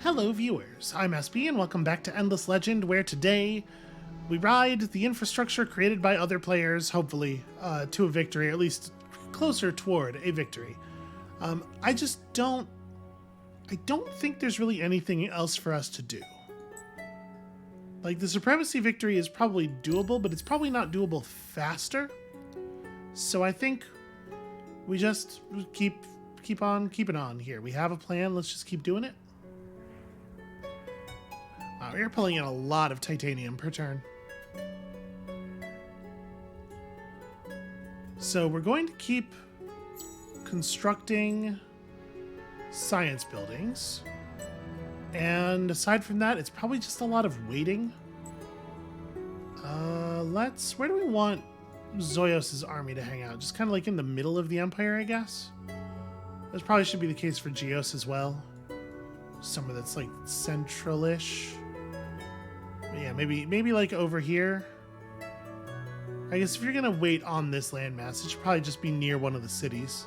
Hello viewers, I'm SB and welcome back to Endless Legend, where today we ride the infrastructure created by other players, hopefully, to a victory, or at least closer toward a victory. I don't think there's really anything else for us to do. Like, the supremacy victory is probably doable, but it's probably not doable faster. So I think we just keep on keeping on here. We have a plan, let's just keep doing it. We're pulling in a lot of titanium per turn. So we're going to keep constructing science buildings. And aside from that, it's probably just a lot of waiting. Where do we want Zoyos' army to hang out? Just kind of like in the middle of the Empire, I guess? This probably should be the case for Geos as well. Somewhere that's like central-ish. Yeah, maybe like over here. I guess if you're gonna wait on this landmass, it should probably just be near one of the cities.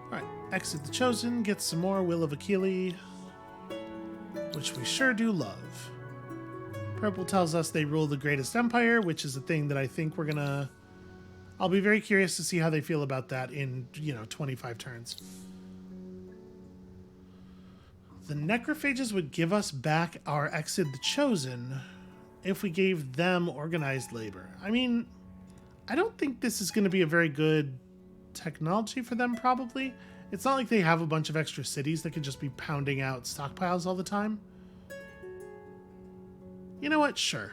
Alright, exit the Chosen, get some more Will of Achille, which we sure do love. Purple tells us they rule the greatest empire, which is a thing that I think we're gonna... I'll be very curious to see how they feel about that in, 25 turns. The necrophages would give us back our Exit the Chosen if we gave them organized labor. I mean, I don't think this is going to be a very good technology for them, probably. It's not like they have a bunch of extra cities that could just be pounding out stockpiles all the time. You know what? Sure.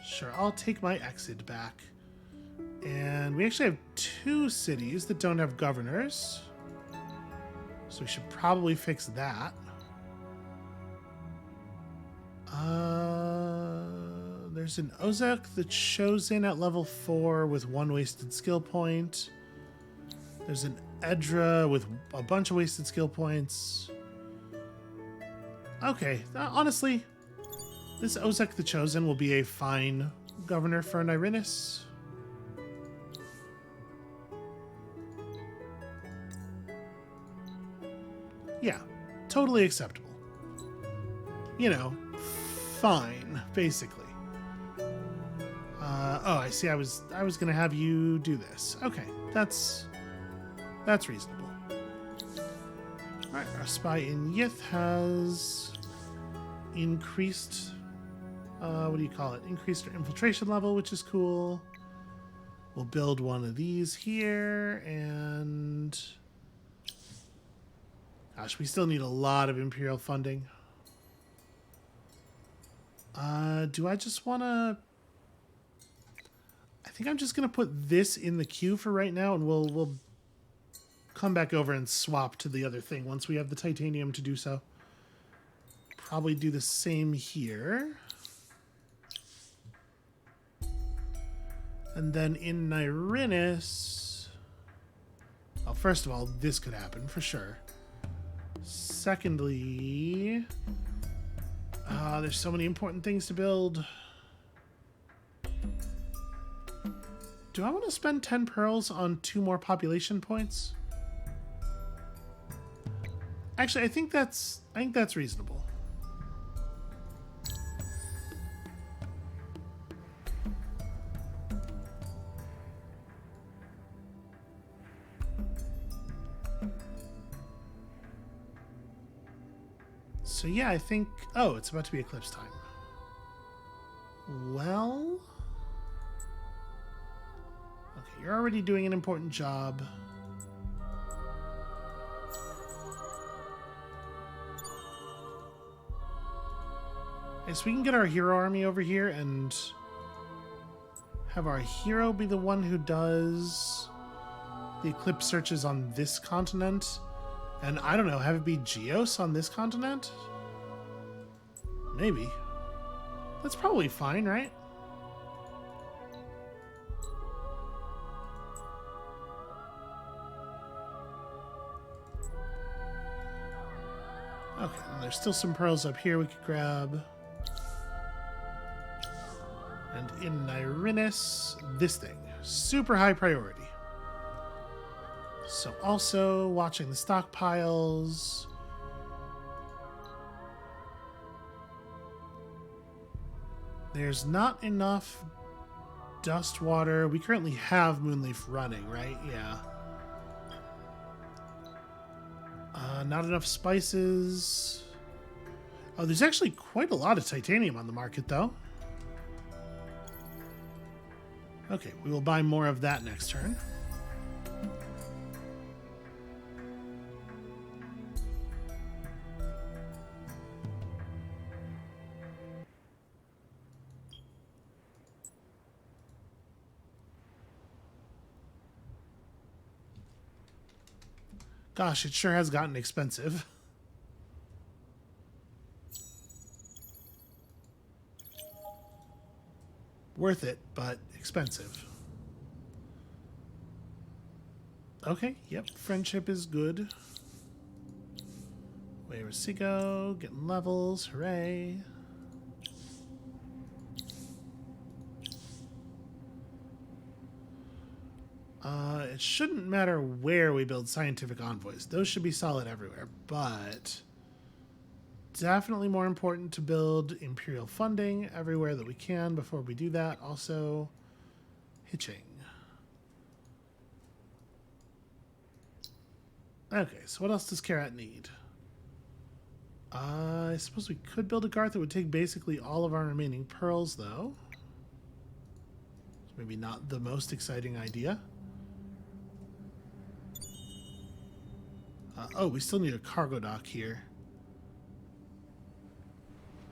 Sure, I'll take my Exit back. And we actually have 2 cities that don't have governors. So we should probably fix that. There's an Ozek the Chosen at level 4 with 1 wasted skill point. There's an Edra with a bunch of wasted skill points. Okay, honestly, this Ozek the Chosen will be a fine governor for Nyrinius. Yeah, totally acceptable. Fine, basically. Oh, I see. I was gonna have you do this. Okay, that's reasonable. All right, our spy in Yith has increased. What do you call it? Increased our infiltration level, which is cool. We'll build one of these here, and gosh, we still need a lot of Imperial funding. Do I just want to... I think I'm just going to put this in the queue for right now, and we'll come back over and swap to the other thing once we have the titanium to do so. Probably do the same here. And then in Nyrinius... Well, first of all, this could happen for sure. Secondly, there's so many important things to build. Do I want to spend 10 pearls on 2 more population points? Actually, I think that's reasonable. So yeah, I think... Oh, it's about to be eclipse time. Well... Okay, you're already doing an important job. Okay, so we can get our hero army over here and have our hero be the one who does the eclipse searches on this continent. And I don't know, have it be Geos on this continent? Maybe. That's probably fine, right? Okay, and there's still some pearls up here we could grab. And in Nyrinius, this thing. Super high priority. So also watching the stockpiles. There's not enough dust water. We currently have Moonleaf running, right? Yeah. Not enough spices. Oh, there's actually quite a lot of titanium on the market, though. Okay, we will buy more of that next turn. Gosh, it sure has gotten expensive. Worth it, but expensive. Okay, yep, friendship is good. Where is Sigo? Getting levels, hooray. It shouldn't matter where we build scientific envoys. Those should be solid everywhere, but definitely more important to build imperial funding everywhere that we can before we do that. Also, hitching. Okay, so what else does Karat need? I suppose we could build a Garth that would take basically all of our remaining pearls, though. It's maybe not the most exciting idea. Oh, we still need a cargo dock here.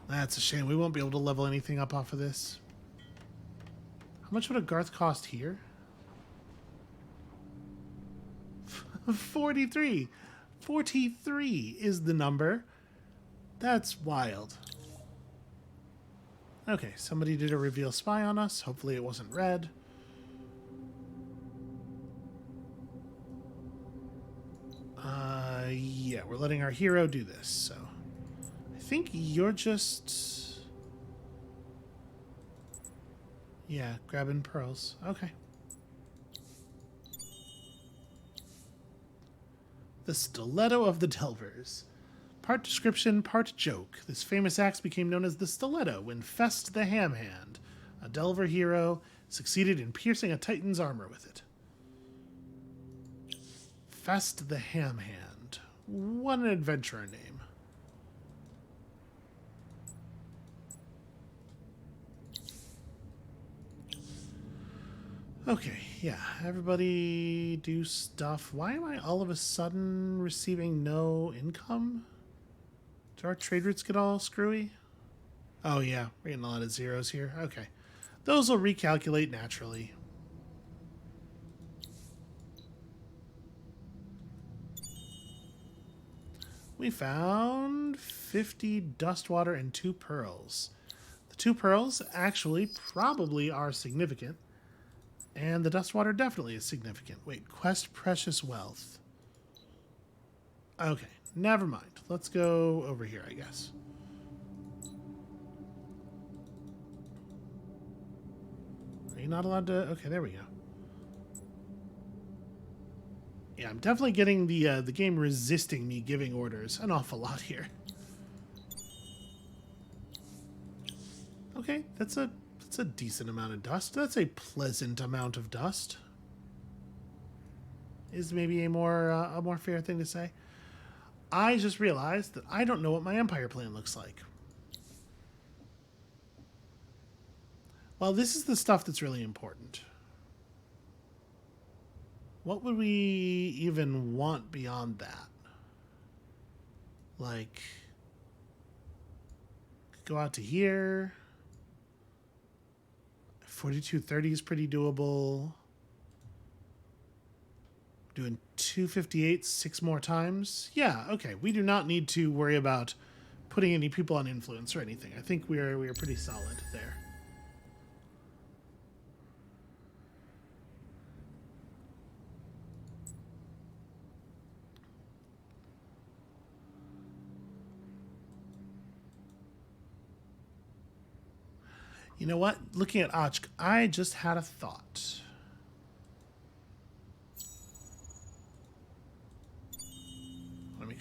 That's a shame. We won't be able to level anything up off of this. How much would a Garth cost here? 43. 43 is the number. That's wild. Okay, somebody did a reveal spy on us. Hopefully it wasn't red. Yeah, we're letting our hero do this, so... I think you're just... Yeah, grabbing pearls. Okay. The Stiletto of the Delvers. Part description, part joke. This famous axe became known as the Stiletto when Fest the Ham Hand, a Delver hero, succeeded in piercing a Titan's armor with it. Fest the Ham Hand. What an adventurer name. Okay, yeah, everybody do stuff. Why am I all of a sudden receiving no income? Do our trade routes get all screwy? Oh yeah, we're getting a lot of zeros here. Okay. Those will recalculate naturally. We found 50 dust water and 2 pearls. The 2 pearls actually probably are significant. And the dust water definitely is significant. Wait, quest precious wealth. Okay, never mind. Let's go over here, I guess. Are you not allowed to... Okay, there we go. Yeah, I'm definitely getting the game resisting me giving orders an awful lot here. Okay, that's a decent amount of dust. That's a pleasant amount of dust. Is maybe a more fair thing to say. I just realized that I don't know what my empire plan looks like. Well, this is the stuff that's really important. What would we even want beyond that? Like, go out to here. 4230 is pretty doable. Doing 258 6 more times. Yeah, okay. We do not need to worry about putting any people on influence or anything. I think we are pretty solid there. You know what? Looking at Ochk, I just had a thought.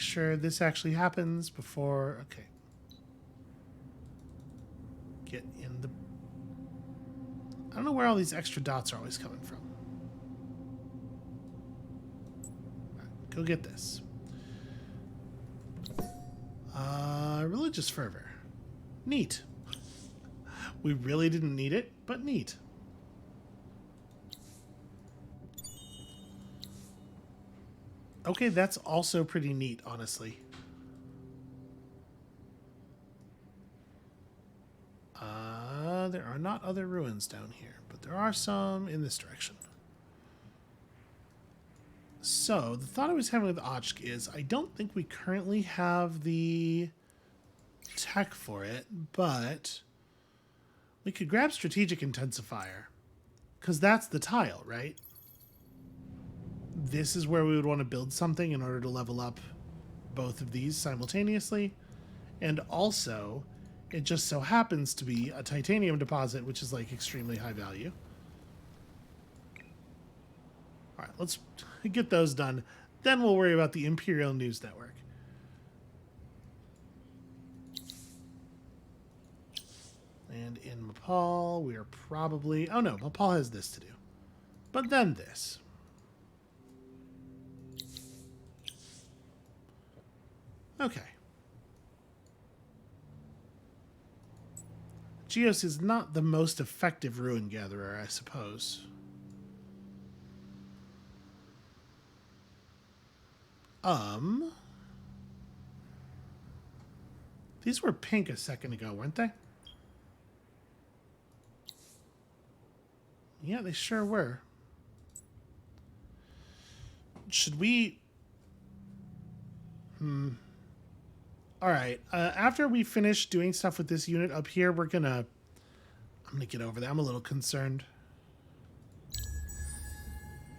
sure this actually happens before... Okay. Get in the... I don't know where all these extra dots are always coming from. Right, go get this. Religious fervor. Neat. We really didn't need it, but neat. Okay, that's also pretty neat, honestly. There are not other ruins down here, but there are some in this direction. So, the thought I was having with Ochk is I don't think we currently have the tech for it, but we could grab strategic intensifier, because that's the tile, right? This is where we would want to build something in order to level up both of these simultaneously. And also, it just so happens to be a titanium deposit, which is like extremely high value. All right, let's get those done. Then we'll worry about the Imperial News Network. And in Mapal, we are probably... Oh no, Mapal has this to do. But then this. Okay. Geos is not the most effective ruin gatherer, I suppose. These were pink a second ago, weren't they? Yeah, they sure were. Should we... Alright, after we finish doing stuff with this unit up here, I'm gonna get over that. I'm a little concerned.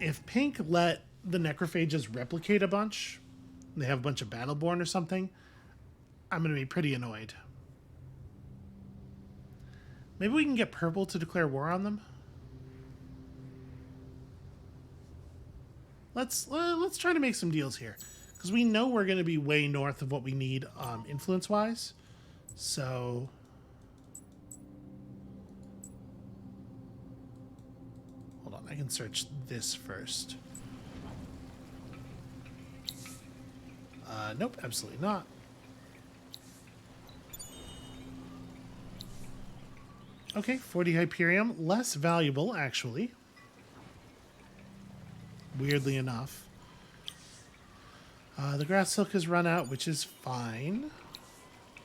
If pink let the necrophages replicate a bunch, they have a bunch of battleborn or something, I'm gonna be pretty annoyed. Maybe we can get purple to declare war on them? Let's try to make some deals here. Because we know we're going to be way north of what we need influence-wise. So... Hold on, I can search this first. Nope, absolutely not. Okay, 40 Hyperium. Less valuable, actually. Weirdly enough. The grass silk has run out, which is fine.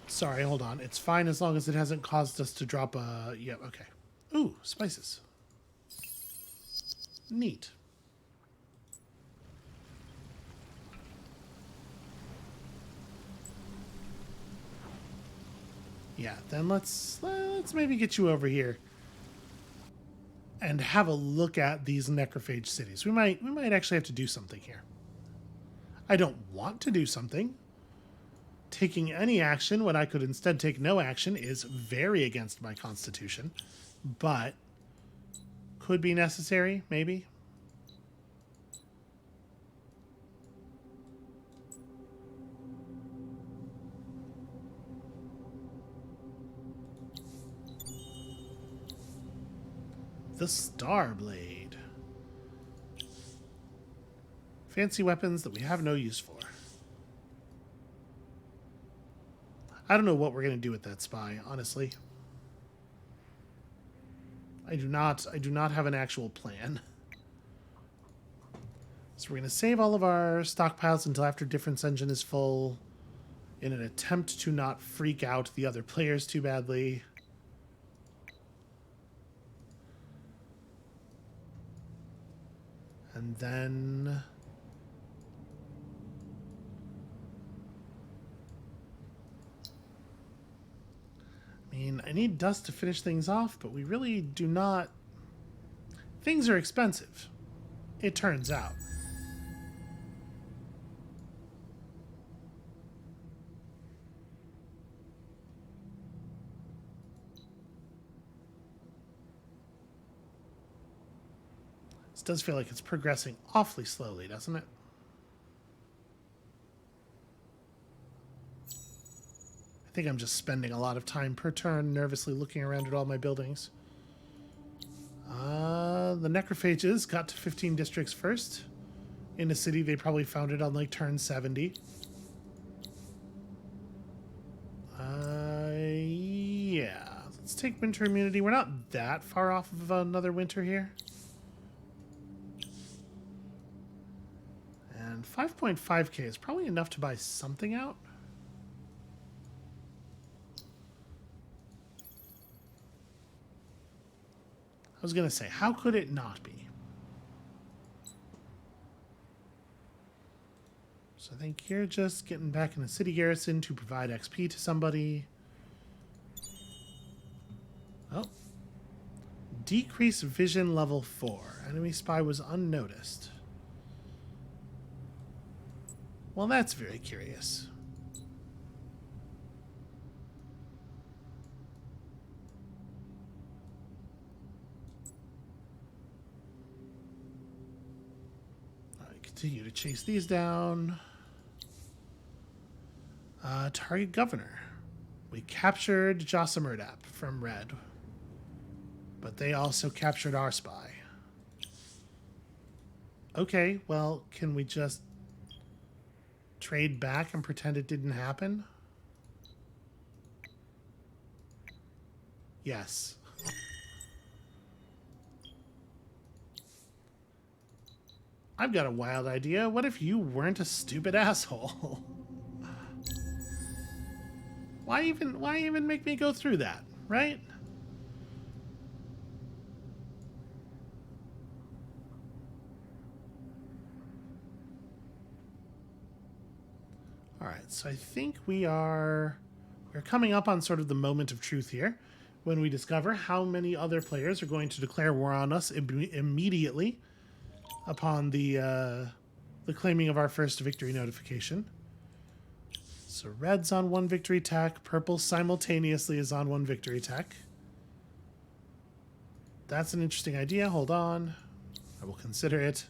Sorry, hold on. It's fine as long as it hasn't caused us to drop a... Yeah, okay. Ooh, spices. Neat. Yeah, then let's maybe get you over here and have a look at these necrophage cities. We might actually have to do something here. I don't want to do something. Taking any action when I could instead take no action is very against my constitution, but could be necessary, maybe. The Starblade. Fancy weapons that we have no use for. I don't know what we're going to do with that spy, honestly. I do not have an actual plan. So we're going to save all of our stockpiles until after Difference Engine is full in an attempt to not freak out the other players too badly. And then... I mean, I need dust to finish things off, but we really do not... Things are expensive, it turns out. This does feel like it's progressing awfully slowly, doesn't it? I think I'm just spending a lot of time per turn nervously looking around at all my buildings. The necrophages got to 15 districts first. In a city they probably founded on like turn 70. Yeah. Let's take winter immunity. We're not that far off of another winter here. And 5.5k is probably enough to buy something out. I was going to say, how could it not be? So I think you're just getting back in the city garrison to provide XP to somebody. Oh. Decrease vision level 4. Enemy spy was unnoticed. Well, that's very curious. Alright, continue to chase these down. Target governor. We captured Josamurdap from Red. But they also captured our spy. Okay, well, can we just trade back and pretend it didn't happen? Yes. I've got a wild idea. What if you weren't a stupid asshole? Why even make me go through that, right? All right, so I think we're coming up on sort of the moment of truth here when we discover how many other players are going to declare war on us immediately upon the claiming of our first victory notification. So red's on 1 victory tech, purple simultaneously is on 1 victory tech. That's an interesting idea. Hold on. I will consider it.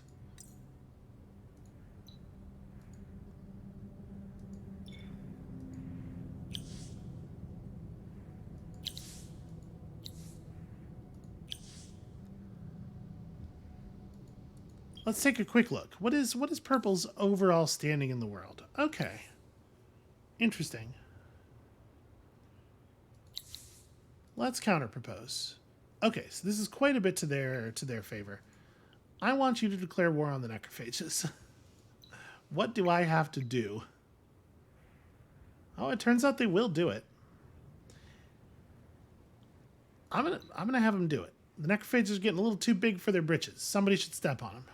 Let's take a quick look. What is purple's overall standing in the world? Okay. Interesting. Let's counterpropose. Okay, so this is quite a bit to their favor. I want you to declare war on the necrophages. What do I have to do? Oh, it turns out they will do it. I'm gonna have them do it. The necrophages are getting a little too big for their britches. Somebody should step on them.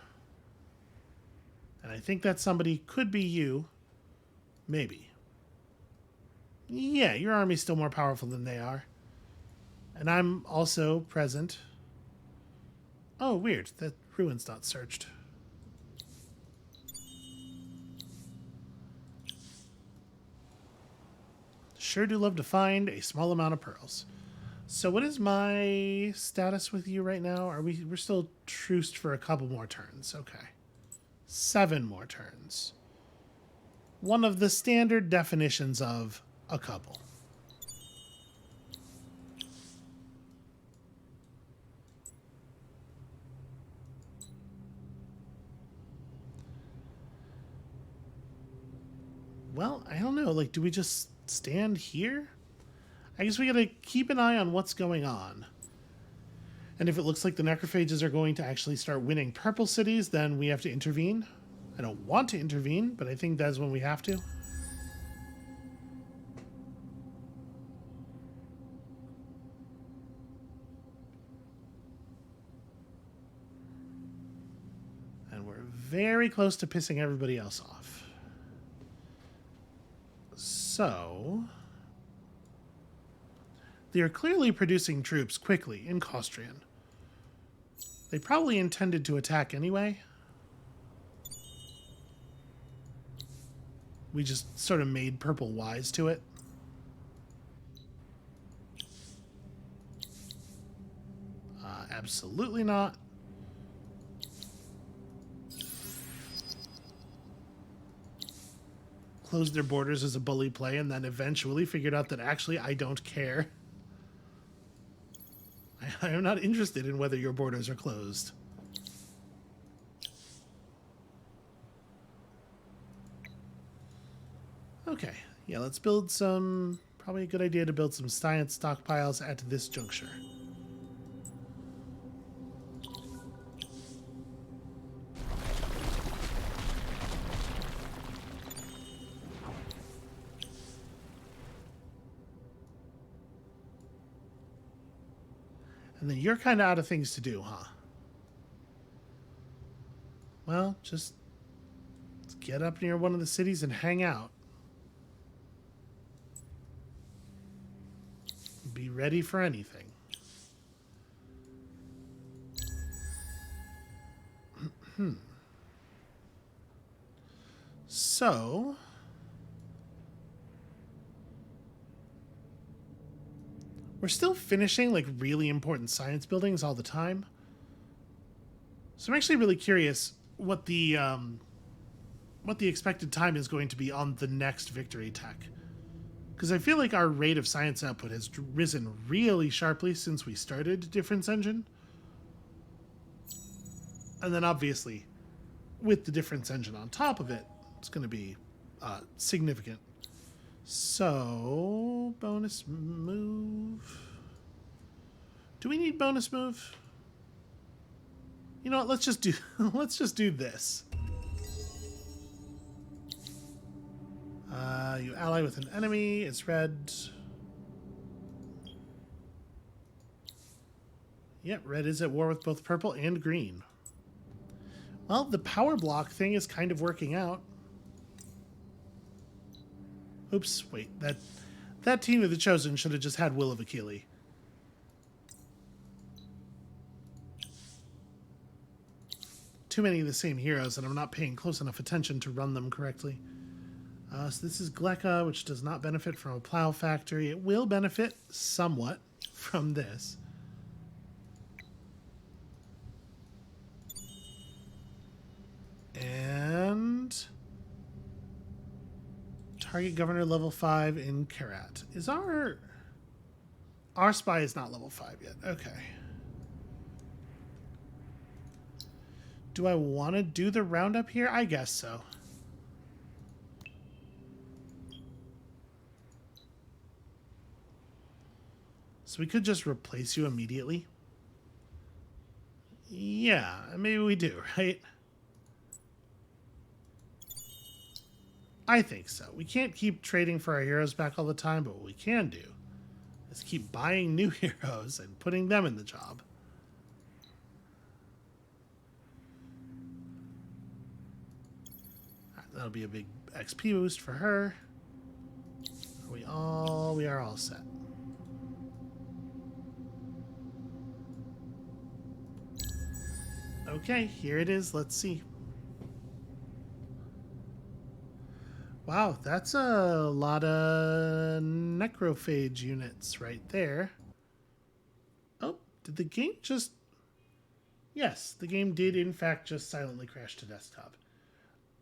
And I think that somebody could be you. Maybe. Yeah, your army's still more powerful than they are. And I'm also present. Oh, weird. That ruin's not searched. Sure do love to find a small amount of pearls. So what is my status with you right now? We're still truced for a couple more turns. Okay. 7 more turns. One of the standard definitions of a couple. Well, I don't know. Like, do we just stand here? I guess we gotta keep an eye on what's going on. And if it looks like the necrophages are going to actually start winning purple cities, then we have to intervene. I don't want to intervene, but I think that's when we have to. And we're very close to pissing everybody else off. So they are clearly producing troops quickly in Costrian. They probably intended to attack anyway. We just sort of made purple wise to it. Absolutely not. closed their borders as a bully play and then eventually figured out that actually I don't care. I am not interested in whether your borders are closed. Okay, yeah, let's build some... Probably a good idea to build some science stockpiles at this juncture. And then you're kind of out of things to do, huh? Well, just get up near one of the cities and hang out. Be ready for anything. So... we're still finishing, like, really important science buildings all the time. So I'm actually really curious what the expected time is going to be on the next victory tech. Because I feel like our rate of science output has risen really sharply since we started Difference Engine. And then obviously, with the Difference Engine on top of it, it's going to be significant. So, bonus move. Do we need bonus move? You know what? Let's just do this. You ally with an enemy. It's red. Yep, red is at war with both purple and green. Well, the power block thing is kind of working out. Oops, wait. That team of the Chosen should have just had Will of Achille. Too many of the same heroes, and I'm not paying close enough attention to run them correctly. So this is Gleka, which does not benefit from a plow factory. It will benefit somewhat from this. And target governor level 5 in Karat. Is our spy is not level 5 yet. Okay. Do I want to do the roundup here? I guess so. So we could just replace you immediately. Yeah, maybe we do, right? I think so. We can't keep trading for our heroes back all the time, but what we can do is keep buying new heroes and putting them in the job. That'll be a big XP boost for her. We are all set. Okay, here it is. Let's see. Wow, that's a lot of necrophage units right there. Oh, did the game just... Yes, the game did in fact just silently crash to desktop.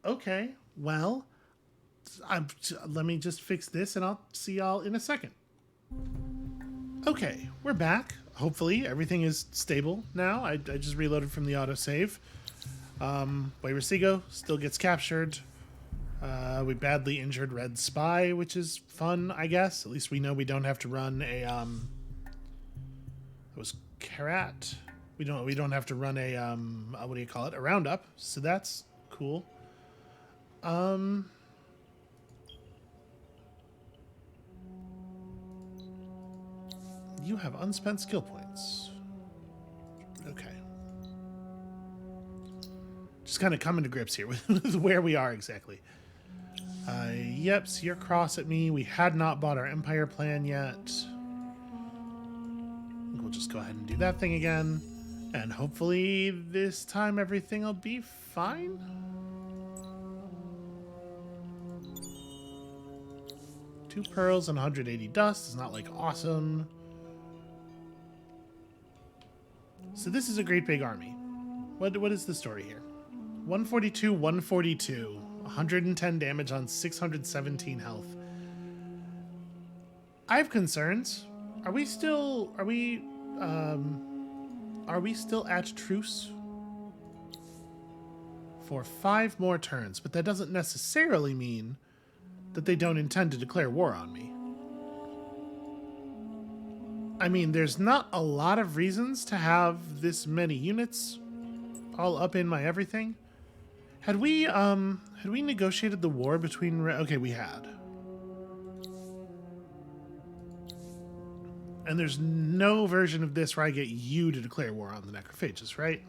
Okay, well, let me just fix this and I'll see y'all in a second. Okay, we're back. Hopefully everything is stable now. I just reloaded from the autosave. Wayrasigo still gets captured. We badly injured Red Spy, which is fun, I guess. At least we know we don't have to run a it was Karat. We don't have to run a what do you call it? A roundup. So that's cool. You have unspent skill points. Okay. Just kind of coming to grips here with where we are exactly. Yep, so you're cross at me. We had not bought our Empire plan yet. We'll just go ahead and do that thing again. And hopefully this time everything will be fine. Two pearls and 180 dust is not like awesome. So this is a great big army. What is the story here? 142, 142. 110 damage on 617 health. I have concerns. Are we still at truce? For 5 more turns, but that doesn't necessarily mean that they don't intend to declare war on me. I mean, there's not a lot of reasons to have this many units all up in my everything. Had we negotiated the war between... Okay, we had. And there's no version of this where I get you to declare war on the necrophages, right?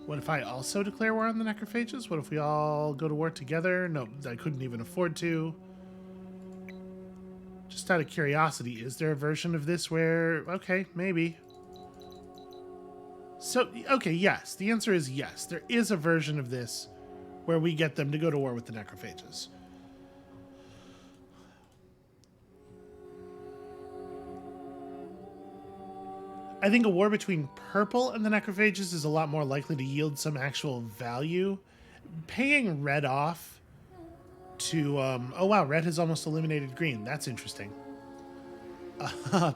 What if I also declare war on the necrophages? What if we all go to war together? No, I couldn't even afford to. Just out of curiosity, is there a version of this where... Okay, maybe. So, okay, yes. The answer is yes. There is a version of this where we get them to go to war with the necrophages. I think a war between purple and the necrophages is a lot more likely to yield some actual value. Paying red off to... oh, wow, red has almost eliminated green. That's interesting.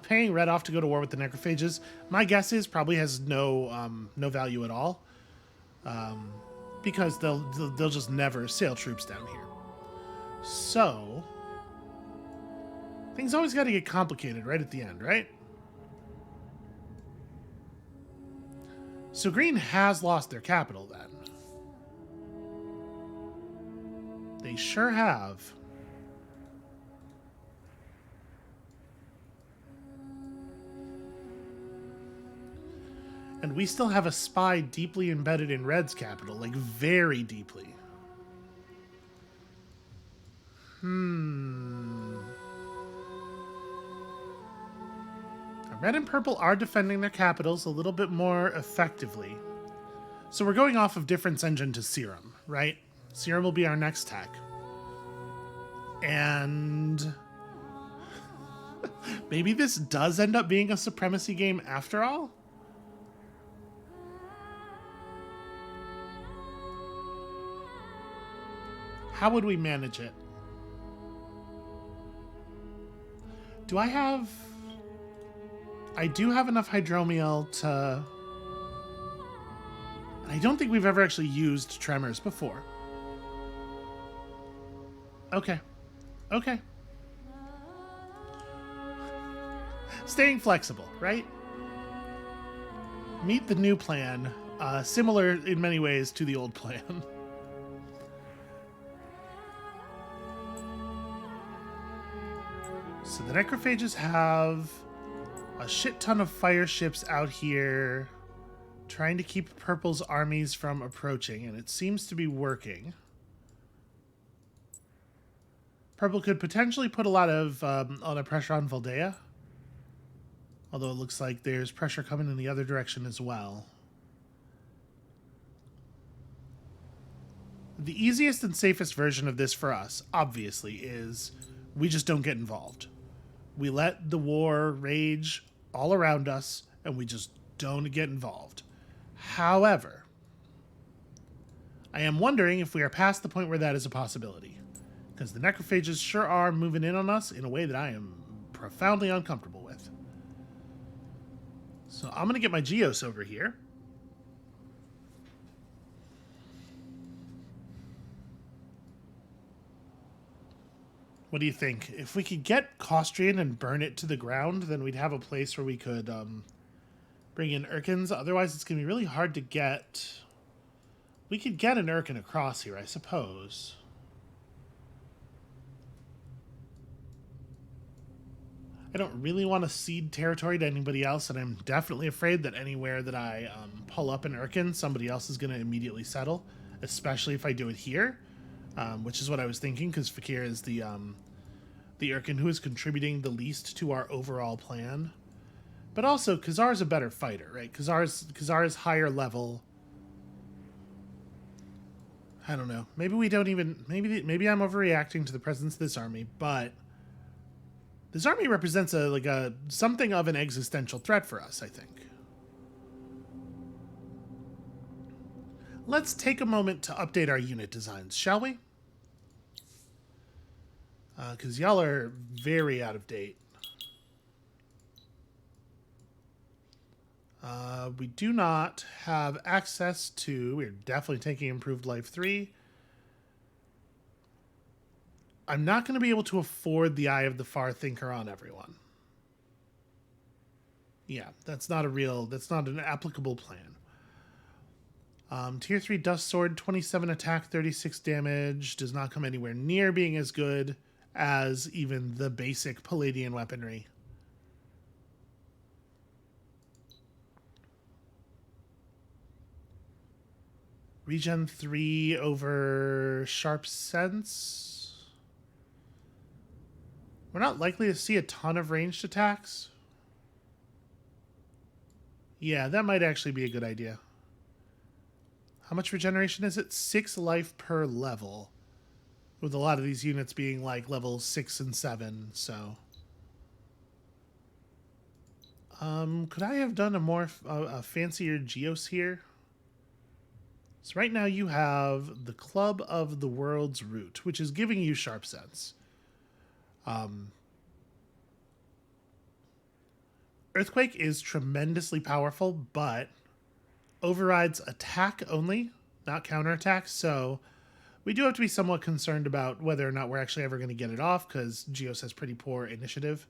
Paying red off to go to war with the necrophages, my guess is probably has no value at all. Because they'll just never sail troops down here. So... things always got to get complicated right at the end, right? So green has lost their capital then. They sure have. And we still have a spy deeply embedded in red's capital, like very deeply. Red and purple are defending their capitals a little bit more effectively. So we're going off of difference engine to serum, right? Serum will be our next tech. And maybe this does end up being a supremacy game after all? How would we manage it? Do I have... I do have enough hydromiel to... I don't think we've ever actually used tremors before. Okay. Okay. Staying flexible, right? Meet the new plan. Similar in many ways to the old plan. So the necrophages have a shit ton of fire ships out here trying to keep purple's armies from approaching, and it seems to be working. Purple could potentially put a lot of pressure on Valdea, although it looks like there's pressure coming in the other direction as well. The easiest and safest version of this for us, obviously, is we just don't get involved. We let the war rage all around us, and we just don't get involved. However, I am wondering if we are past the point where that is a possibility. Because the necrophages sure are moving in on us in a way that I am profoundly uncomfortable with. So I'm going to get my Geos over here. What do you think? If we could get Costrian and burn it to the ground, then we'd have a place where we could bring in Urkins. Otherwise, it's going to be really hard to get... We could get an Urkin across here, I suppose. I don't really want to cede territory to anybody else, and I'm definitely afraid that anywhere that I pull up an Urkin, somebody else is going to immediately settle, especially if I do it here, which is what I was thinking, because Fakir is the Urkin who is contributing the least to our overall plan. But also, Khazar's a better fighter, right? Khazar's higher level. I don't know. Maybe we don't even... Maybe I'm overreacting to the presence of this army, but... This army represents something of an existential threat for us, I think. Let's take a moment to update our unit designs, shall we? Because y'all are very out of date. We do not have access to... We're definitely taking Improved Life 3. I'm not going to be able to afford the Eye of the Far Thinker on everyone. Yeah, that's not an applicable plan. Tier 3 Dust Sword, 27 attack, 36 damage. Does not come anywhere near being as good as even the basic Palladian weaponry. Regen 3 over Sharp Sense. We're not likely to see a ton of ranged attacks. Yeah, that might actually be a good idea. How much regeneration is it? 6 life per level. With a lot of these units being like levels 6 and 7, so... could I have done a more a fancier Geos here? So right now you have the Club of the World's Root, which is giving you Sharp Sense. Earthquake is tremendously powerful, but overrides attack only, not counterattack, so we do have to be somewhat concerned about whether or not we're actually ever going to get it off, because Geos has pretty poor initiative.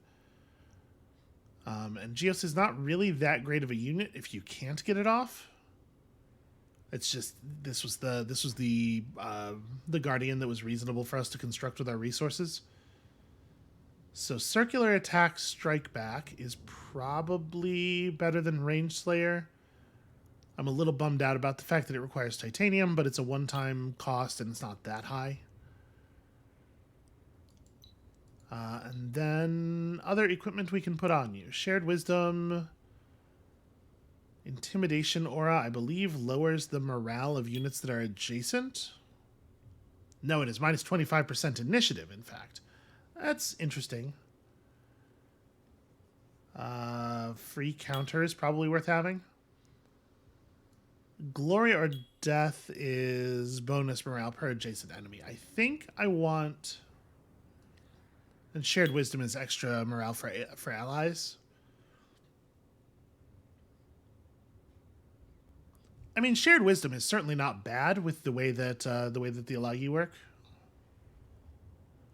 And Geos is not really that great of a unit if you can't get it off. It's just this was the Guardian that was reasonable for us to construct with our resources. So circular attack strike back is probably better than Range Slayer. I'm a little bummed out about the fact that it requires titanium, but it's a one-time cost and it's not that high. And then other equipment we can put on you. Shared Wisdom... Intimidation Aura, I believe, lowers the morale of units that are adjacent. No, it is minus 25% initiative, in fact. That's interesting. Free counter is probably worth having. Glory or Death is bonus morale per adjacent enemy. I think I want... And Shared Wisdom is extra morale for allies. I mean, Shared Wisdom is certainly not bad with the way that the Alagi work.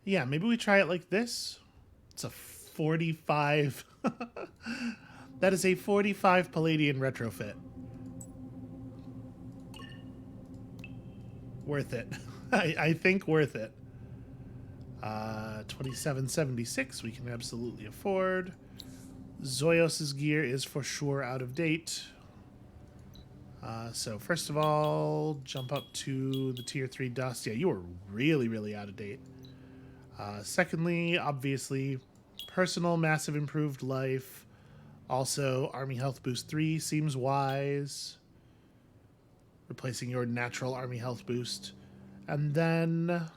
Yeah, maybe we try it like this. It's a 45. That is a 45 Palladian retrofit. Worth it. I think worth it. 2776 we can absolutely afford. Zoyos' gear is for sure out of date. So first of all, jump up to the tier 3 dust. Yeah, you are really, really out of date. Secondly, obviously, personal massive improved life. Also, army health boost 3 seems wise. Replacing your natural army health boost. And then...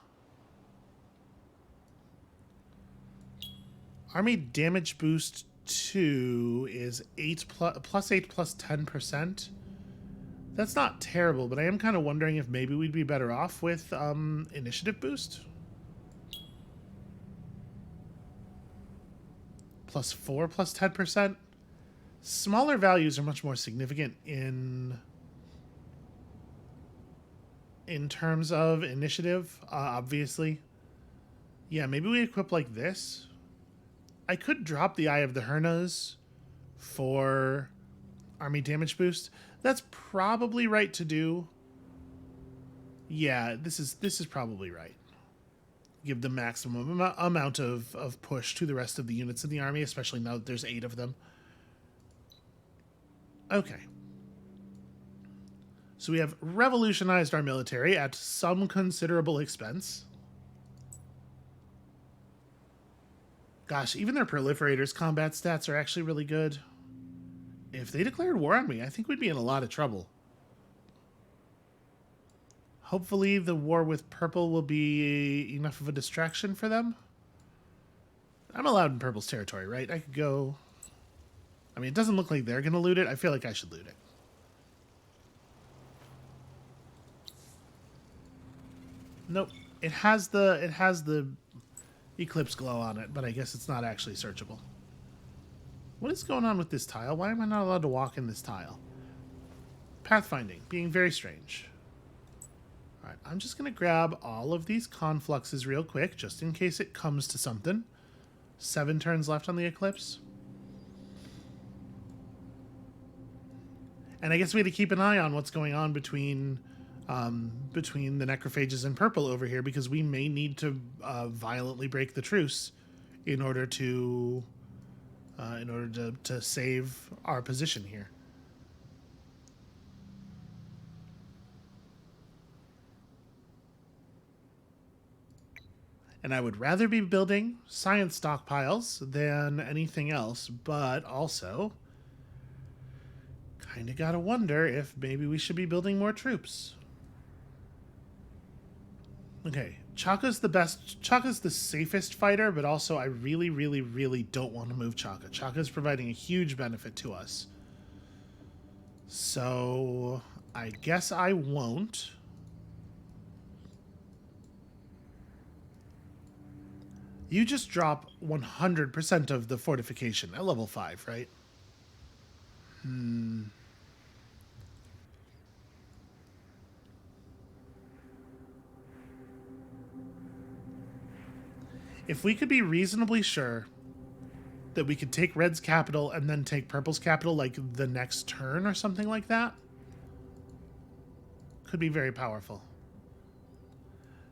Army damage boost 2 is 8 plus 8 plus 10%. That's not terrible, but I am kind of wondering if maybe we'd be better off with initiative boost. Plus 4 plus 10%. Smaller values are much more significant in terms of initiative, obviously. Yeah, maybe we equip like this. I could drop the Eye of the Hernas for army damage boost. That's probably right to do. Yeah, this is probably right. Give the maximum amount of push to the rest of the units in the army, especially now that there's 8 of them. Okay. So we have revolutionized our military at some considerable expense. Gosh, even their proliferators' combat stats are actually really good. If they declared war on me, I think we'd be in a lot of trouble. Hopefully the war with purple will be enough of a distraction for them. I'm allowed in purple's territory, right? I could go... I mean, it doesn't look like they're going to loot it. I feel like I should loot it. Nope. It has the eclipse glow on it, but I guess it's not actually searchable. What is going on with this tile? Why am I not allowed to walk in this tile? Pathfinding, being very strange. Alright, I'm just going to grab all of these confluxes real quick, just in case it comes to something. 7 turns left on the eclipse. And I guess we had to keep an eye on what's going on between the necrophages and purple over here, because we may need to violently break the truce in order to save our position here. And I would rather be building science stockpiles than anything else, but also kind of gotta wonder if maybe we should be building more troops. Okay, Chaka's the best. Chaka's the safest fighter, but also I really, really, really don't want to move Chaka. Chaka's providing a huge benefit to us. So I guess I won't. You just drop 100% of the fortification at level 5, right? If we could be reasonably sure that we could take Red's capital and then take Purple's capital like the next turn or something like that, could be very powerful.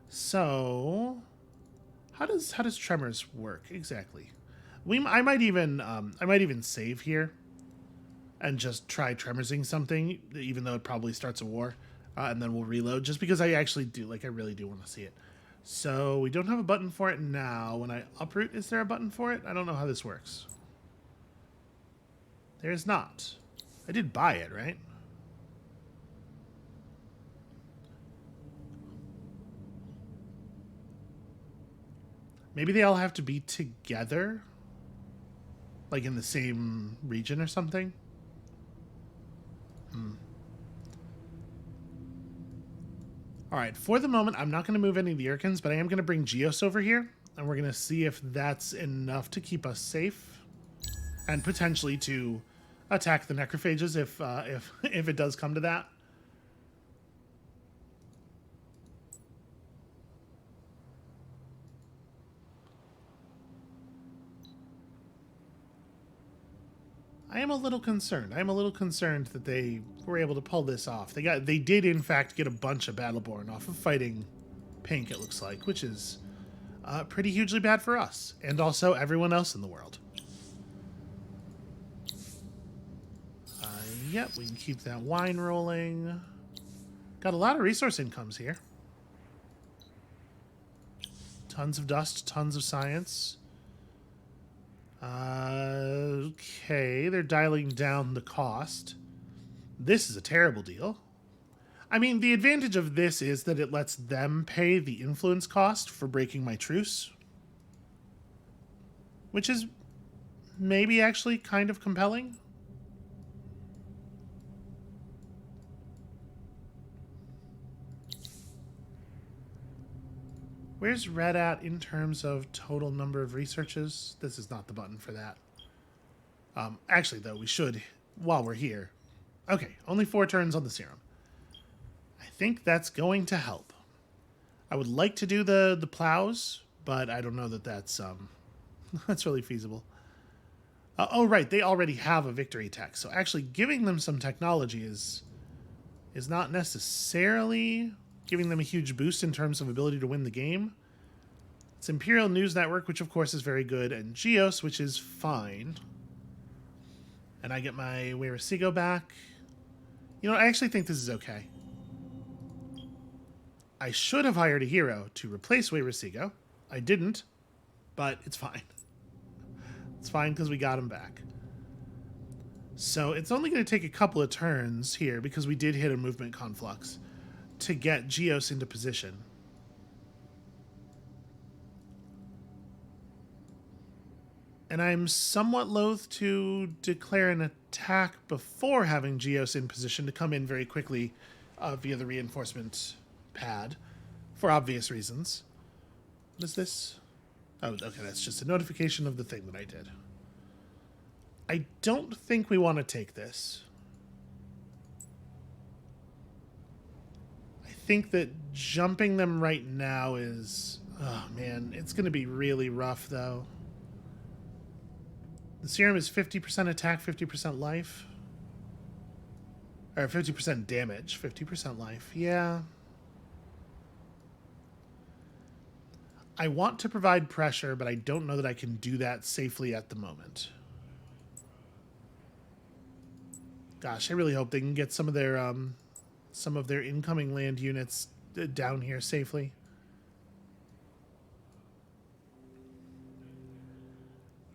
So, how does Tremors work exactly? I might even save here and just try Tremorsing something, even though it probably starts a war, and then we'll reload, just because I really do want to see it. So we don't have a button for it now. When I uproot, is there a button for it? I don't know how this works. There's not. I did buy it, right? Maybe they all have to be together? Like in the same region or something? Alright, for the moment, I'm not going to move any of the Urkins, but I am going to bring Geos over here, and we're going to see if that's enough to keep us safe, and potentially to attack the necrophages if it does come to that. I am a little concerned. I am a little concerned that they were able to pull this off. They did in fact get a bunch of Battleborn off of fighting Pink, it looks like, which is pretty hugely bad for us and also everyone else in the world. Yep, we can keep that wine rolling. Got a lot of resource incomes here. Tons of dust, tons of science. Okay, they're dialing down the cost. This is a terrible deal. I mean, the advantage of this is that it lets them pay the influence cost for breaking my truce, which is maybe actually kind of compelling. Where's Red at in terms of total number of researches? This is not the button for that. Actually, though, we should, while we're here. Okay, only 4 turns on the serum. I think that's going to help. I would like to do the plows, but I don't know that that's that's really feasible. Oh, right, they already have a victory tech, so actually giving them some technology is not necessarily giving them a huge boost in terms of ability to win the game. It's Imperial News Network, which of course is very good, and Geos, which is fine. And I get my Weirasigo back. You know, I actually think this is okay. I should have hired a hero to replace Weirasigo. I didn't, but it's fine. It's fine because we got him back. So it's only going to take a couple of turns here, because we did hit a movement conflux, to get Geos into position. And I'm somewhat loath to declare an attack before having Geos in position to come in very quickly via the reinforcement pad for obvious reasons. What is this? Oh, okay, that's just a notification of the thing that I did. I don't think we want to take this. I think that jumping them right now is... Oh, man, it's going to be really rough, though. The serum is 50% attack, 50% life. Or 50% damage, 50% life. Yeah. I want to provide pressure, but I don't know that I can do that safely at the moment. Gosh, I really hope they can get some of their incoming land units down here safely.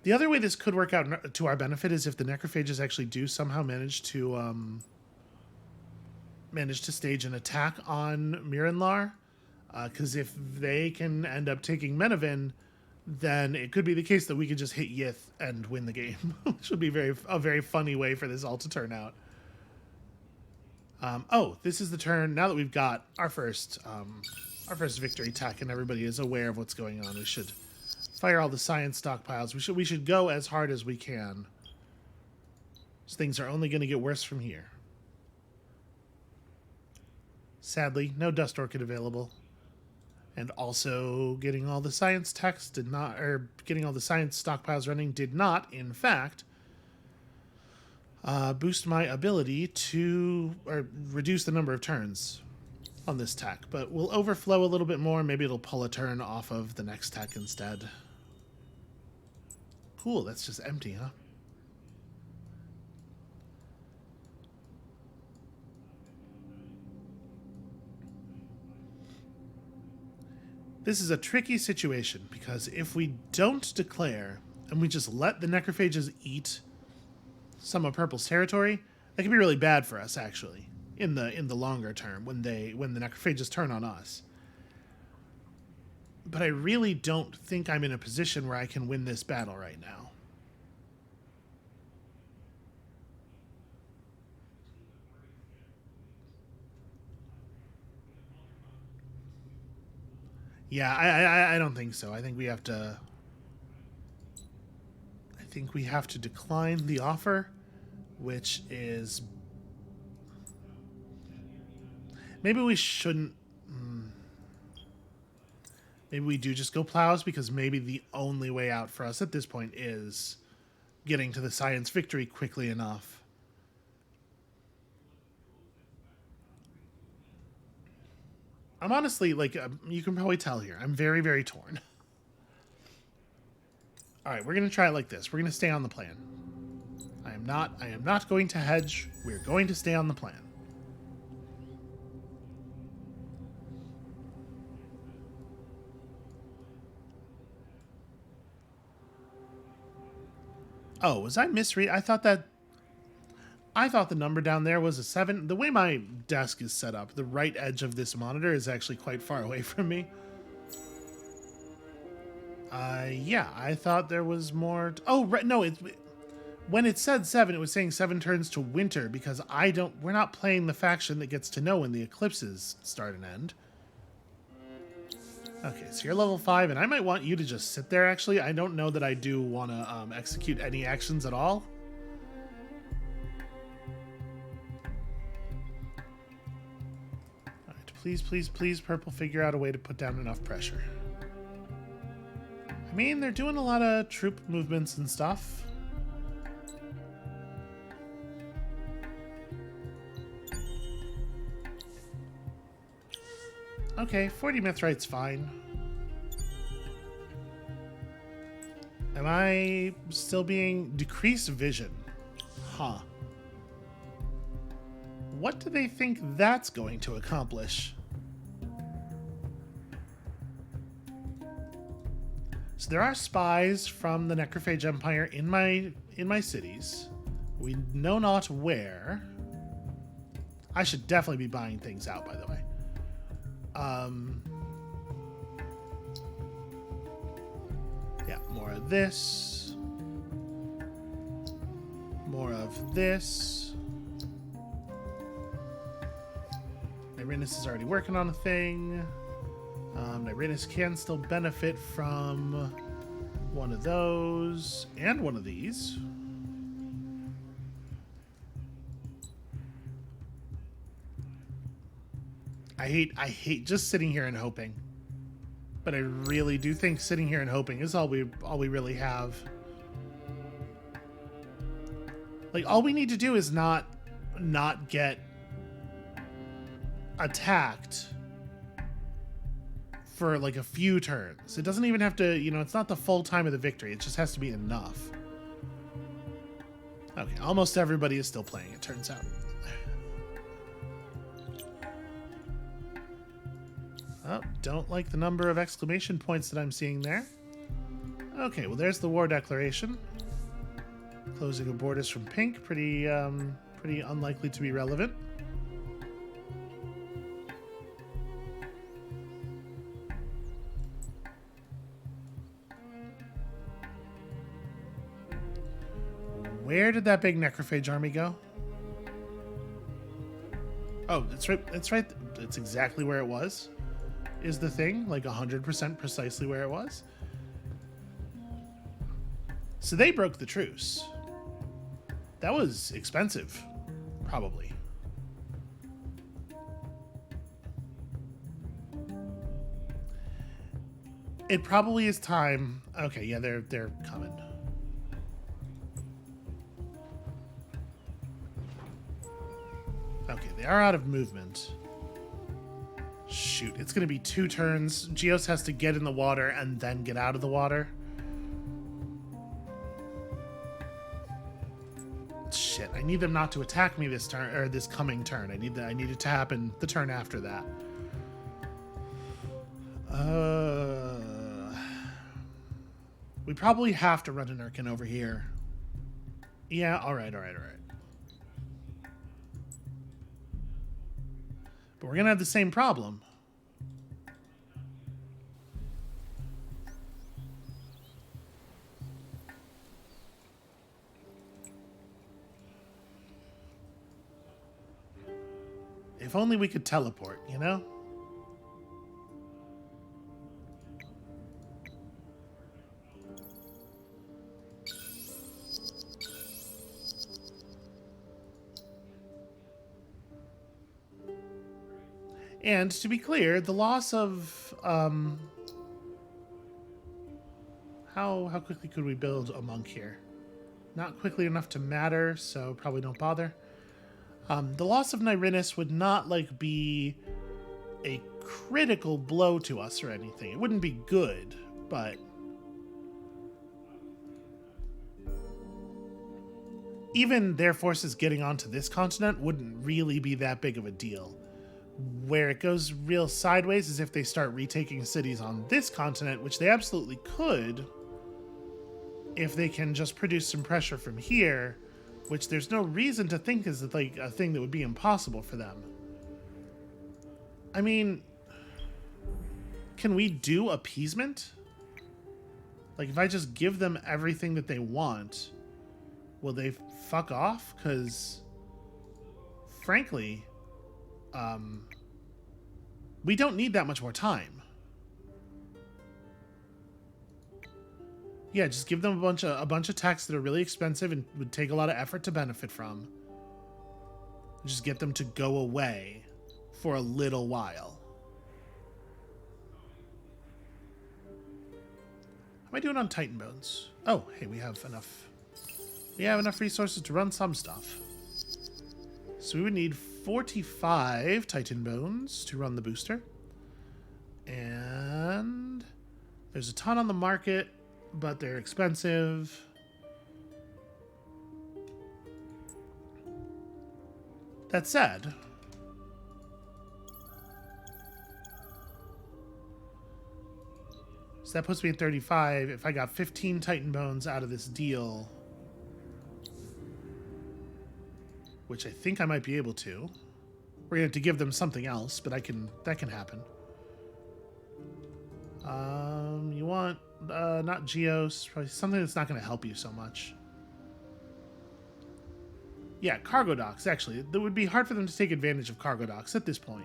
The other way this could work out to our benefit is if the necrophages actually do somehow manage to stage an attack on Miranlar. Because if they can end up taking Menevin, then it could be the case that we could just hit Yith and win the game, which would be a very funny way for this all to turn out. Oh, this is the turn. Now that we've got our first victory tech and everybody is aware of what's going on, we should fire all the science stockpiles. We should go as hard as we can. So things are only going to get worse from here. Sadly, no dust orchid available. And also getting all the science techs getting all the science stockpiles running did not, in fact, boost my ability to reduce the number of turns on this tech. But we'll overflow a little bit more. Maybe it'll pull a turn off of the next tech instead. Cool, that's just empty, huh? This is a tricky situation because if we don't declare and we just let the necrophages eat some of Purple's territory, that can be really bad for us actually in the longer term when the necrophages turn on us. But I really don't think I'm in a position where I can win this battle right now. Yeah, I don't think so. I think we have to decline the offer, which is maybe we shouldn't. Maybe we do just go plows because maybe the only way out for us at this point is getting to the science victory quickly enough. I'm honestly, like, you can probably tell here, I'm very, very torn. All right, we're going to try it like this. We're going to stay on the plan. I am not going to hedge. We're going to stay on the plan. Oh, was I misread? I thought the number down there was a 7. The way my desk is set up, the right edge of this monitor is actually quite far away from me. Yeah, I thought there was more... Oh, right, no, when it said 7, it was saying 7 turns to winter because we're not playing the faction that gets to know when the eclipses start and end. Okay, so you're level 5, and I might want you to just sit there, actually. I don't know that I do want to execute any actions at all. Please, please, please, Purple, figure out a way to put down enough pressure. I mean, they're doing a lot of troop movements and stuff. Okay, 40 Mithrite's fine. Am I still being... Decreased vision? Huh. What do they think that's going to accomplish? So there are spies from the Necrophage Empire in my cities. We know not where. I should definitely be buying things out, by the way. Yeah, more of this. More of this. Irenis is already working on a thing. Nyrannus can still benefit from one of those and one of these. I hate just sitting here and hoping. But I really do think sitting here and hoping is all we really have. Like, all we need to do is not get attacked for like a few turns. It doesn't even have to, you know, it's not the full time of the victory. It just has to be enough. Okay, almost everybody is still playing, it turns out. Oh, don't like the number of exclamation points that I'm seeing there. Okay, well, there's the war declaration. Closing of borders from pink, pretty unlikely to be relevant. Where did that big necrophage army go? Oh, that's right. That's right. It's exactly where it was. Is the thing, like 100% precisely where it was. So they broke the truce. That was expensive, probably. It probably is time. Okay, yeah, they're coming. Okay, they are out of movement. Shoot, it's going to be 2 turns. Geos has to get in the water and then get out of the water. Shit, I need them not to attack me this turn, or this coming turn. I need it to happen the turn after that. We probably have to run an Urkin over here. Yeah, alright. But we're gonna have the same problem. If only we could teleport, you know? And to be clear, the loss of how quickly could we build a monk here? Not quickly enough to matter, so probably don't bother. The loss of Nyrannus would not like be a critical blow to us or anything. It wouldn't be good, but even their forces getting onto this continent wouldn't really be that big of a deal. Where it goes real sideways is if they start retaking cities on this continent, which they absolutely could if they can just produce some pressure from here, which there's no reason to think is like a thing that would be impossible for them. I mean, can we do appeasement? Like, if I just give them everything that they want, will they fuck off? Because, frankly, we don't need that much more time. Yeah, just give them a bunch of texts that are really expensive and would take a lot of effort to benefit from. Just get them to go away for a little while. How am I doing on Titan Bones? Oh, hey, we have enough. We have enough resources to run some stuff. So we would need 45 Titan Bones to run the booster. And there's a ton on the market, but they're expensive. That said, so that puts me at 35. If I got 15 Titan Bones out of this deal, which I think I might be able to. We're gonna have to give them something else, but that can happen. You want not Geos, probably something that's not gonna help you so much. Yeah, cargo docks, actually. It would be hard for them to take advantage of cargo docks at this point.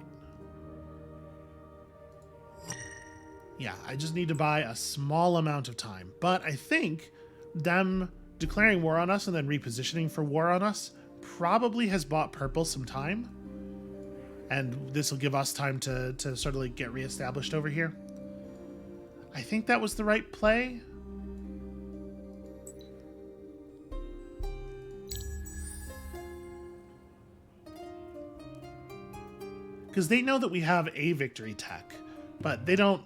Yeah, I just need to buy a small amount of time. But I think them declaring war on us and then repositioning for war on us probably has bought purple some time. And this will give us time to sort of like get reestablished over here. I think that was the right play. Because they know that we have a victory tech, but they don't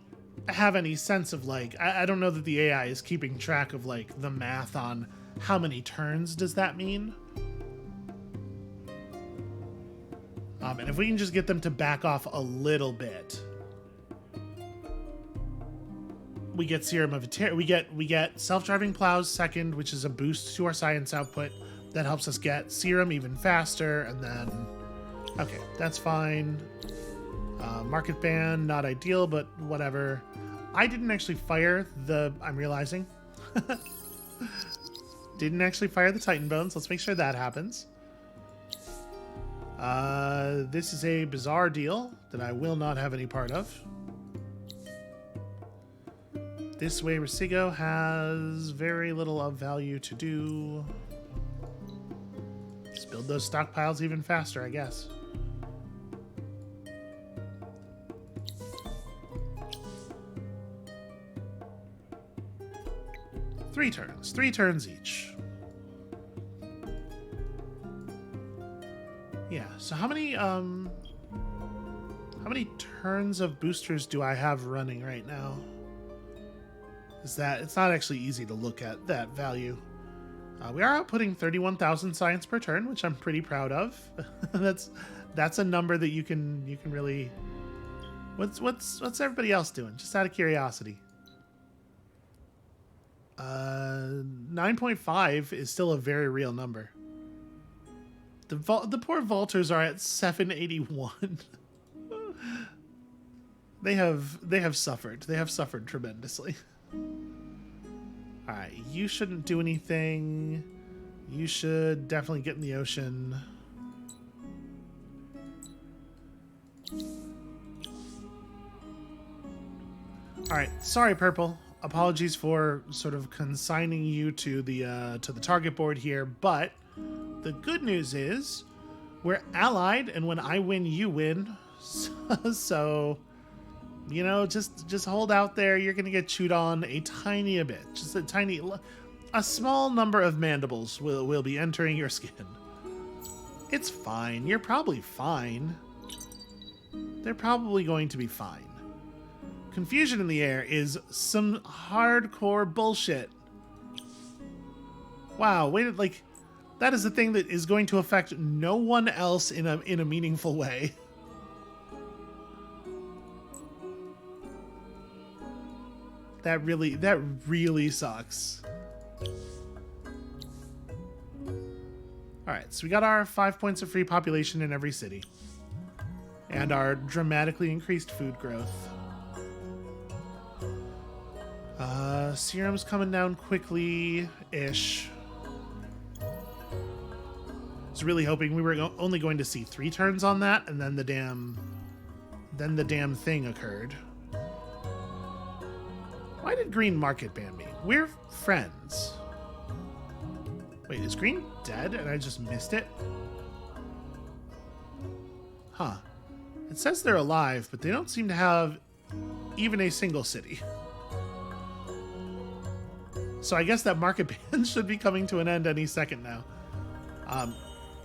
have any sense of like, I don't know that the AI is keeping track of like the math on how many turns does that mean. And if we can just get them to back off a little bit, we get Serum of we get self-driving plows second, which is a boost to our science output that helps us get Serum even faster, and then okay, that's fine. Market ban, not ideal, but whatever. I didn't actually fire the... I'm realizing. Didn't actually fire the Titan Bones. Let's make sure that happens. This is a bizarre deal that I will not have any part of. This way, Resigo has very little of value to do. Let's build those stockpiles even faster, I guess. Three turns each. Yeah, so how many turns of boosters do I have running right now? Is that, it's not actually easy to look at that value. We are outputting 31,000 science per turn, which I'm pretty proud of. that's a number that you can really... What's everybody else doing? Just out of curiosity. 9.5 is still a very real number. The poor vaulters are at 781. They have suffered. They have suffered tremendously. All right, you shouldn't do anything. You should definitely get in the ocean. All right, sorry, Purple. Apologies for sort of consigning you to the target board here, but the good news is we're allied, and when I win, you win. So, you know, just hold out there. You're gonna get chewed on a tiny bit, just a small number of mandibles will be entering your skin. It's fine. You're probably fine. They're probably going to be fine. Confusion in the air is some hardcore bullshit. Wow, wait, like, that is a thing that is going to affect no one else in a meaningful way. That really sucks. Alright, so we got our 5 points of free population in every city. And our dramatically increased food growth. Serum's coming down quickly-ish. I was really hoping we were only going to see 3 turns on that, and then the damn thing occurred. Why did Green market ban me? We're friends. Wait, is Green dead and I just missed it? Huh. It says they're alive, but they don't seem to have even a single city. So I guess that market ban should be coming to an end any second now.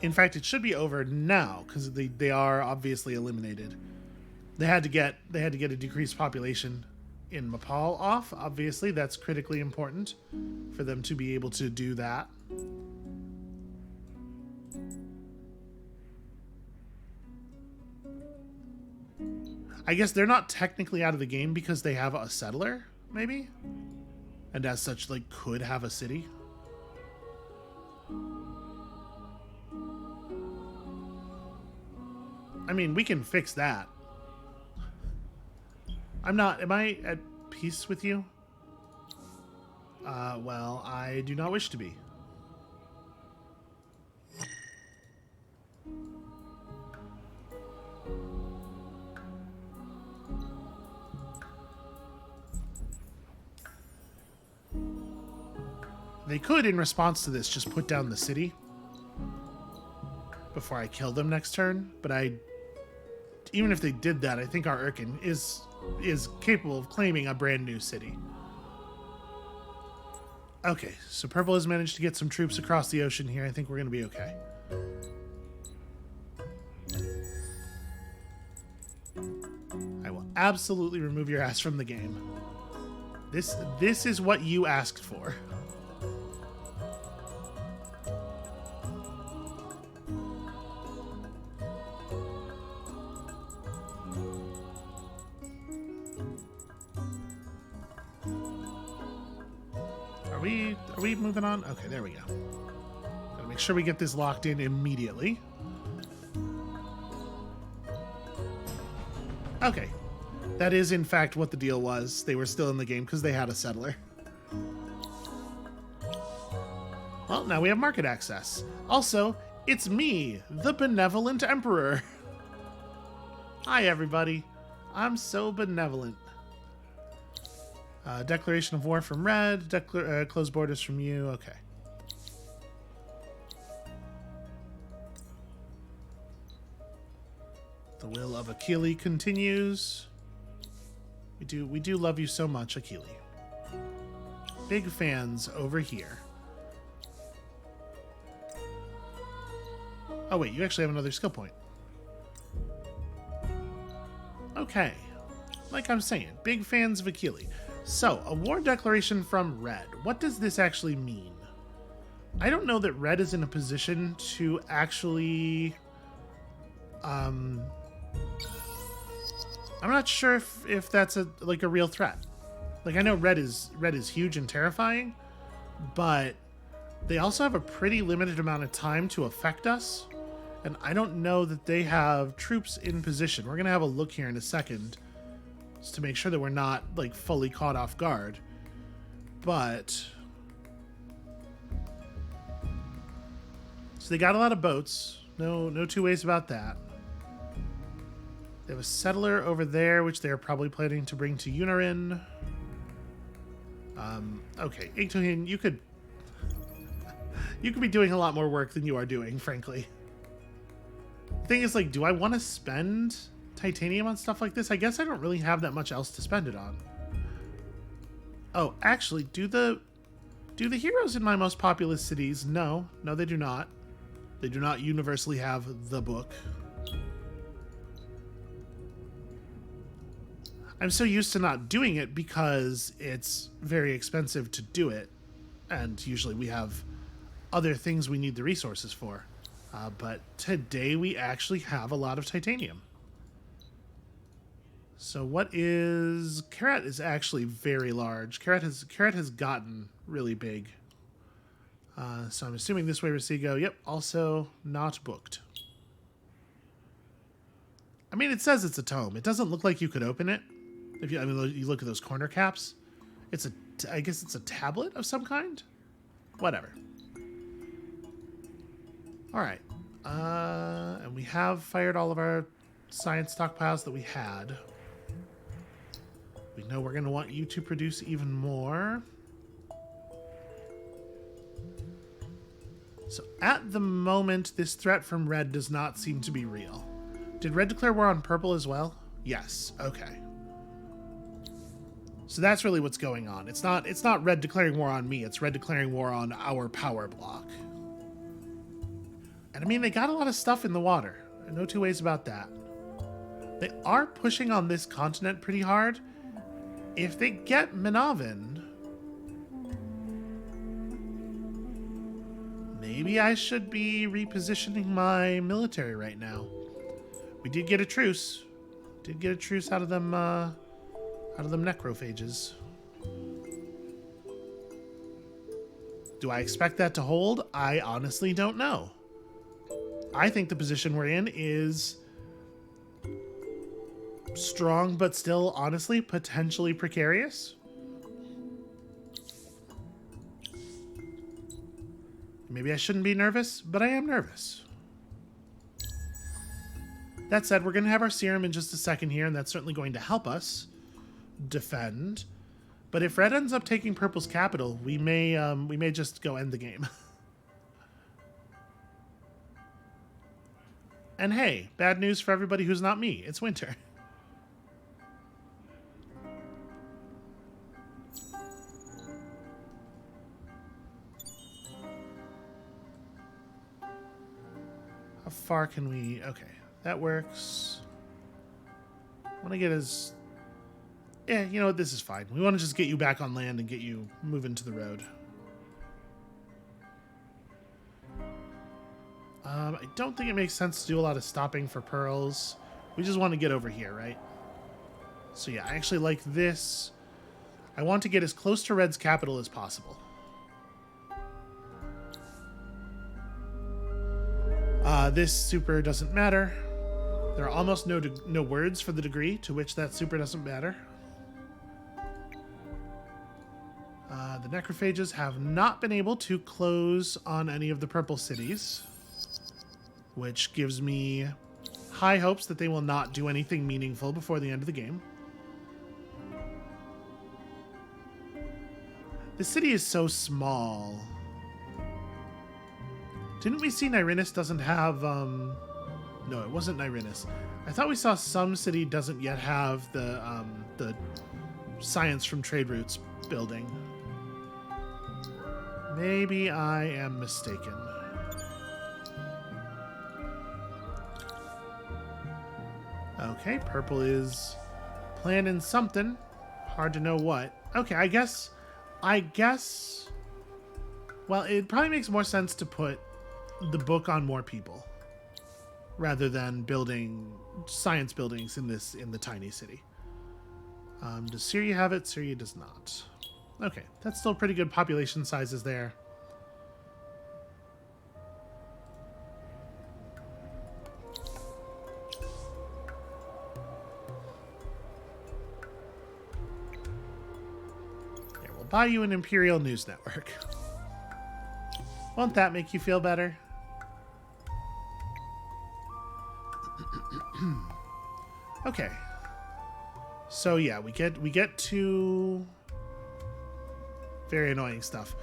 In fact, it should be over now because they are obviously eliminated. They had to get a decreased population in Mapal off. Obviously, that's critically important for them to be able to do that. I guess they're not technically out of the game because they have a settler, maybe? And as such, like, could have a city. I mean, we can fix that. Am I at peace with you? Well, I do not wish to be. They could, in response to this, just put down the city before I kill them next turn, but even if they did that, I think our Urkin is capable of claiming a brand new city. Okay, so purple has managed to get some troops across the ocean here. I think we're going to be okay. I will absolutely remove your ass from the game. This is what you asked for. Are we moving on? Okay, there we go. Gotta make sure we get this locked in immediately. Okay. That is, in fact, what the deal was. They were still in the game because they had a settler. Well, now we have market access. Also, it's me, the benevolent emperor. Hi, everybody. I'm so benevolent. Declaration of war from red. Closed borders from you. Okay. The will of Achille continues. We do love you so much, Achille. Big fans over here. Oh wait, you actually have another skill point. Okay. Like I'm saying, big fans of Achille. So, a war declaration from red. What does this actually mean? I don't know that red is in a position to actually... I'm not sure if that's a real threat. Like, I know red is huge and terrifying, but they also have a pretty limited amount of time to affect us, and I don't know that they have troops in position. We're gonna have a look here in a second just to make sure that we're not like fully caught off guard. But so they got a lot of boats. No two ways about that. They have a settler over there, which they're probably planning to bring to Unarin. Okay, Igtohin, you could be doing a lot more work than you are doing, frankly. The thing is, like, do I want to spend titanium on stuff like this? I guess I don't really have that much else to spend it on. Oh, actually, do the heroes in my most populous cities? No, they do not. They do not universally have the book. I'm so used to not doing it because it's very expensive to do it, and usually we have other things we need the resources for. But today we actually have a lot of titanium. So what is... Karat is actually very large. Karat has gotten really big. So I'm assuming this way Resigo. Yep, also not booked. I mean, it says it's a tome. It doesn't look like you could open it. You look at those corner caps. I guess it's a tablet of some kind? Whatever. Alright. And we have fired all of our science stockpiles that we had. We know we're going to want you to produce even more. So at the moment, this threat from red does not seem to be real. Did red declare war on purple as well? Yes. Okay. So that's really what's going on. It's not red declaring war on me. It's red declaring war on our power block. And I mean, they got a lot of stuff in the water. No two ways about that. They are pushing on this continent pretty hard. If they get Menavin, maybe I should be repositioning my military right now. We did get a truce. Did get a truce out of them necrophages. Do I expect that to hold? I honestly don't know. I think the position we're in is strong, but still, honestly, potentially precarious. Maybe I shouldn't be nervous, but I am nervous. That said, we're going to have our serum in just a second here, and that's certainly going to help us defend. But if red ends up taking purple's capital, we may just go end the game. And hey, bad news for everybody who's not me. It's winter. How far can we... Okay, that works. I want to get as... Yeah, you know what? This is fine. We want to just get you back on land and get you moving to the road. I don't think it makes sense to do a lot of stopping for pearls. We just want to get over here, right? So yeah, I actually like this. I want to get as close to red's capital as possible. This super doesn't matter. There are almost no words for the degree to which that super doesn't matter. The necrophages have not been able to close on any of the purple cities, which gives me high hopes that they will not do anything meaningful before the end of the game. The city is so small. Didn't we see Nyrinus doesn't have, No, it wasn't Nyrinus. I thought we saw some city doesn't yet have the science from trade routes building. Maybe I am mistaken. Okay, purple is planning something. Hard to know what. Okay, I guess... Well, it probably makes more sense to put the book on more people rather than building science buildings in the tiny city. Does Syria have it? Syria does not. Okay, that's still pretty good population sizes there. Here, we'll buy you an Imperial News Network. Won't that make you feel better? Okay. So yeah, we get to very annoying stuff.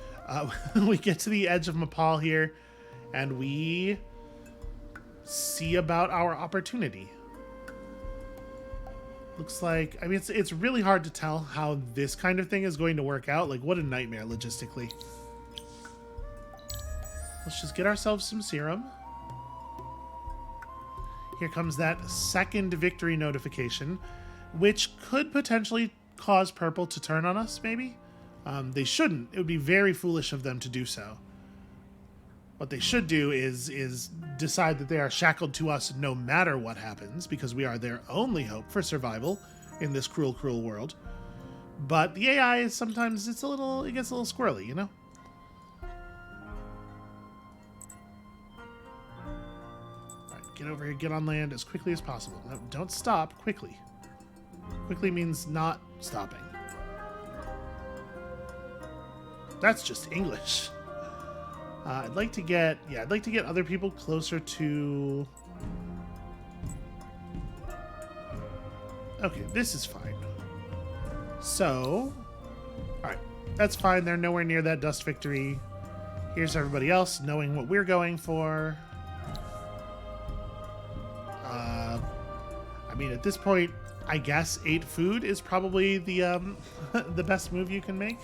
We get to the edge of Mapal here, and we see about our opportunity. Looks like, I mean, it's really hard to tell how this kind of thing is going to work out. Like, what a nightmare logistically. Let's just get ourselves some serum. Here comes that second victory notification, which could potentially cause purple to turn on us, maybe? They shouldn't. It would be very foolish of them to do so. What they should do is decide that they are shackled to us no matter what happens, because we are their only hope for survival in this cruel, cruel world. But the AI is sometimes, it gets a little squirrely, you know? Alright, get over here, get on land as quickly as possible. No, don't stop, quickly. Quickly means not stopping. That's just English. I'd like to get other people closer to... Okay, this is fine. So, alright, that's fine. They're nowhere near that dust victory. Here's everybody else knowing what we're going for. I mean, at this point, I guess 8 food is probably the the best move you can make.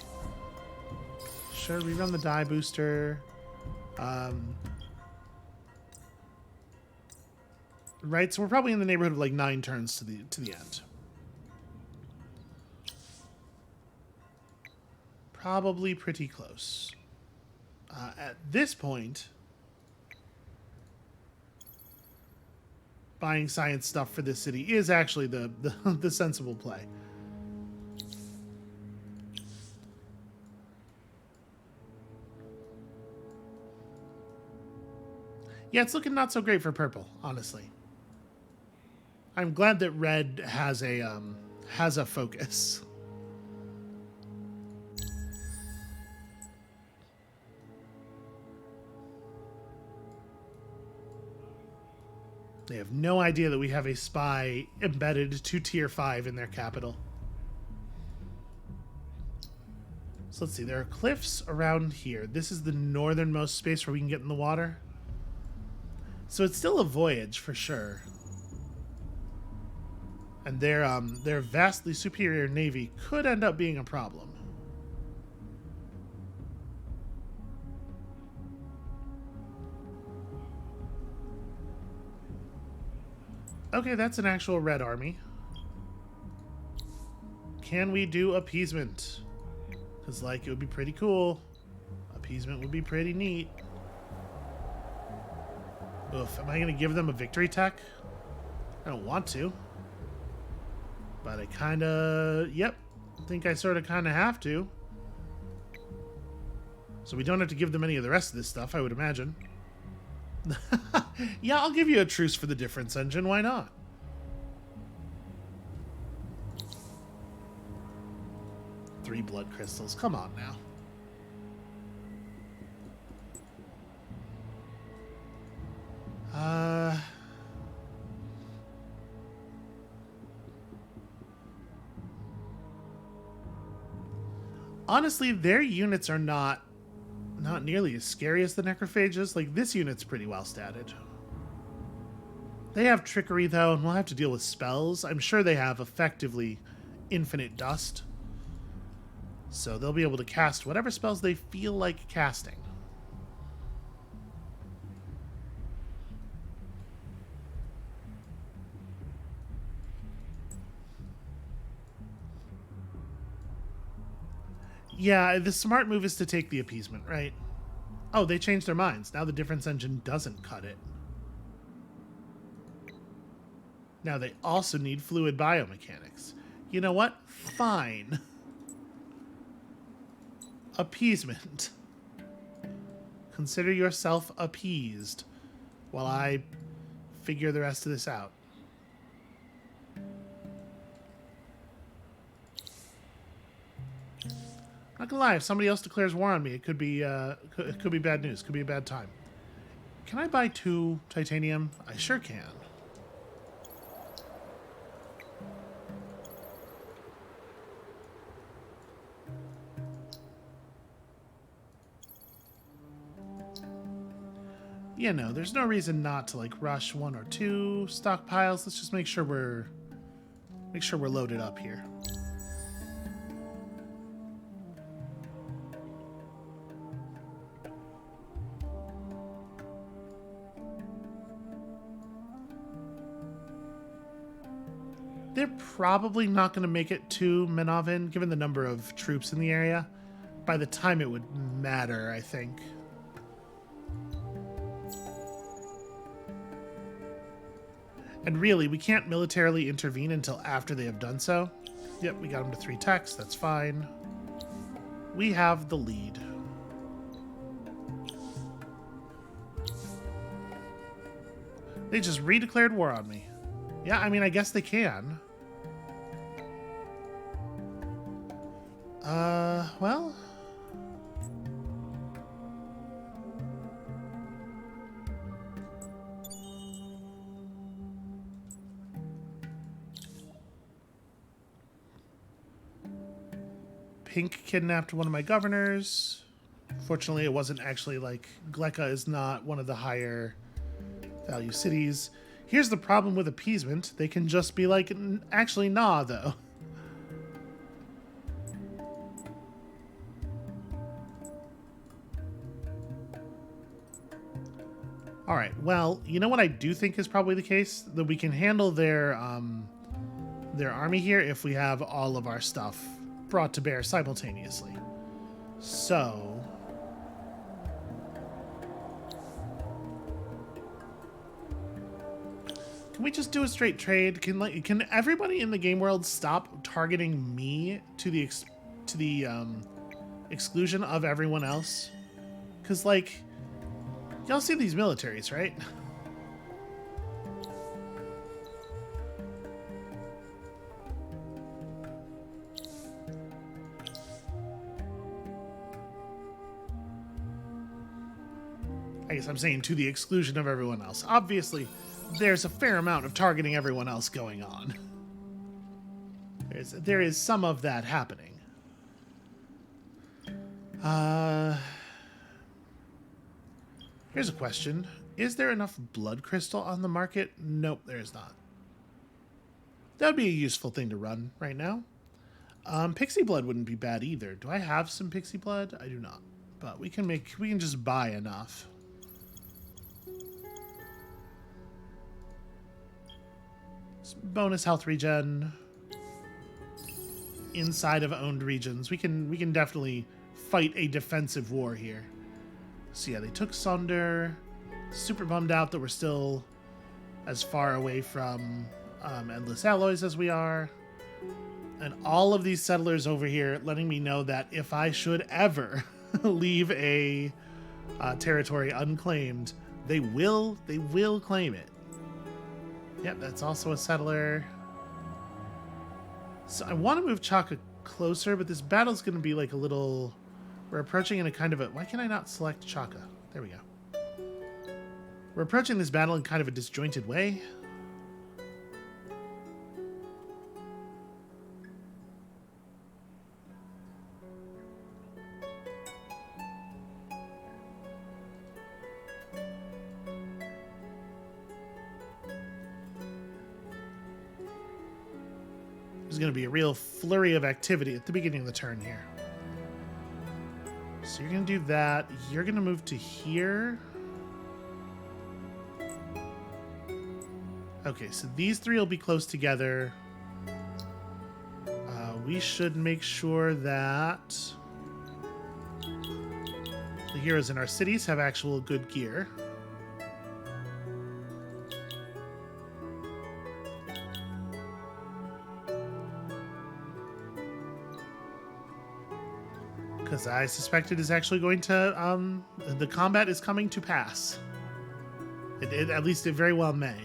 Sure, rerun the die booster. Right, so we're probably in the neighborhood of like 9 turns to the end. Probably pretty close. At this point, buying science stuff for this city is actually the sensible play. Yeah, it's looking not so great for purple, honestly. I'm glad that red has a focus. They have no idea that we have a spy embedded to tier 5 in their capital. So let's see. There are cliffs around here. This is the northernmost space where we can get in the water. So it's still a voyage for sure. And their vastly superior navy could end up being a problem. Okay, that's an actual red army. Can we do appeasement? Because, like, it would be pretty cool. Appeasement would be pretty neat. Oof, am I going to give them a victory tech? I don't want to. But I kind of... Yep. I think I sort of kind of have to. So we don't have to give them any of the rest of this stuff, I would imagine. Yeah, I'll give you a truce for the difference engine. Why not? Three blood crystals. Come on now. Honestly, their units are not nearly as scary as the necrophages. Like, this unit's pretty well statted. They have trickery, though, and we'll have to deal with spells. I'm sure they have effectively infinite dust. So they'll be able to cast whatever spells they feel like casting. Yeah, the smart move is to take the appeasement, right? Oh, they changed their minds. Now the difference engine doesn't cut it. Now they also need fluid biomechanics. You know what? Fine. Appeasement. Consider yourself appeased while I figure the rest of this out. Not gonna lie, if somebody else declares war on me, it could be bad news. Could be a bad time. Can I buy 2 titanium? I sure can. Yeah, no, there's no reason not to, like, rush 1 or 2 stockpiles. Let's just make sure we're loaded up here. They're probably not going to make it to Menovin, given the number of troops in the area. By the time it would matter, I think. And really, we can't militarily intervene until after they have done so. Yep, we got them to 3 techs. That's fine. We have the lead. They just redeclared war on me. Yeah, I mean, I guess they can. Well... Pink kidnapped one of my governors. Fortunately, it wasn't actually, like... Gleka is not one of the higher value cities. Here's the problem with appeasement. They can just be like, actually, nah, though. Alright, well, you know what I do think is probably the case? That we can handle their army here if we have all of our stuff brought to bear simultaneously. So... Can we just do a straight trade? Can everybody in the game world stop targeting me to the exclusion of everyone else? Because, like, y'all see these militaries, right? I guess I'm saying to the exclusion of everyone else. Obviously, there's a fair amount of targeting everyone else going on. There is some of that happening. Uh, here's a question. Is there enough blood crystal on the market? Nope, there is not. That would be a useful thing to run right now. Pixie blood wouldn't be bad either. Do I have some pixie blood? I do not. But we can just buy enough. Bonus health regen inside of owned regions. We can definitely fight a defensive war here. So yeah, they took Sunder. Super bummed out that we're still as far away from endless alloys as we are. And all of these settlers over here letting me know that if I should ever leave a territory unclaimed, they will claim it. Yep, that's also a settler. So I want to move Chaka closer, but this battle's going to be like a little... We're approaching in a kind of a... Why can I not select Chaka? There we go. We're approaching this battle in kind of a disjointed way. There's going to be a real flurry of activity at the beginning of the turn here. So you're going to do that. You're going to move to here. Okay, so these three will be close together. We should make sure that the heroes in our cities have actual good gear. Because I suspect it is actually going to, the combat is coming to pass. At least it very well may.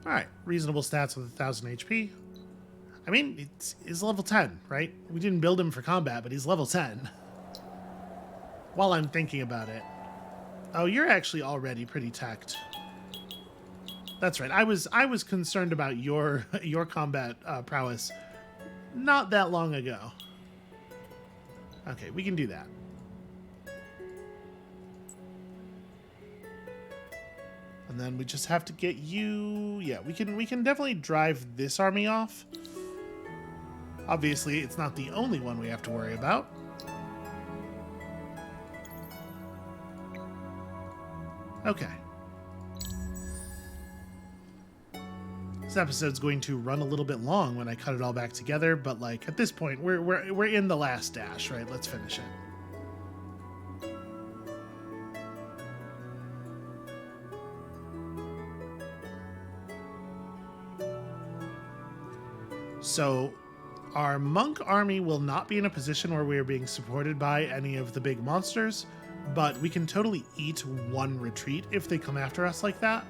Alright, reasonable stats with 1,000 HP. I mean, he's level 10, right? We didn't build him for combat, but he's level 10. While I'm thinking about it. Oh, you're actually already pretty teched. That's right. I was concerned about your combat prowess not that long ago. Okay, we can do that. And then we just have to get you... Yeah, we can definitely drive this army off. Obviously, it's not the only one we have to worry about. Okay. This episode's going to run a little bit long when I cut it all back together, but like at this point, we're in the last dash, right? Let's finish it. So our monk army will not be in a position where we are being supported by any of the big monsters, but we can totally eat one retreat if they come after us like that.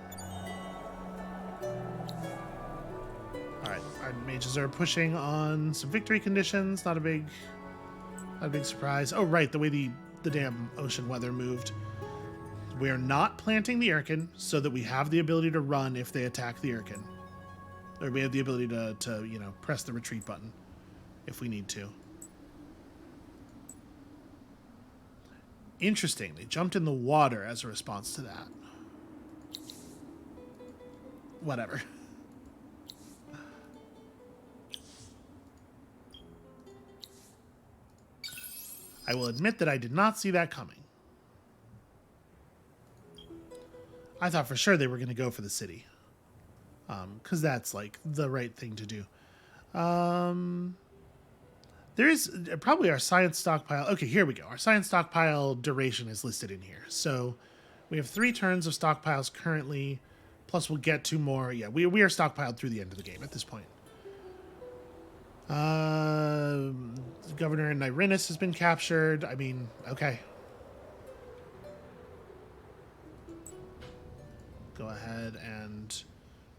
All right, our mages are pushing on some victory conditions. Not a big surprise. Oh, right, the way the damn ocean weather moved. We are not planting the Irken so that we have the ability to run if they attack the Irken. Or we have the ability to you know, press the retreat button if we need to. Interesting. They jumped in the water as a response to that. Whatever. I will admit that I did not see that coming. I thought for sure they were going to go for the city. Because that's like the right thing to do. There is probably our science stockpile. Okay, here we go. Our science stockpile duration is listed in here. So we have 3 turns of stockpiles currently, plus we'll get 2 more. Yeah, we are stockpiled through the end of the game at this point. Governor Nyrinus has been captured. I mean, okay. Go ahead and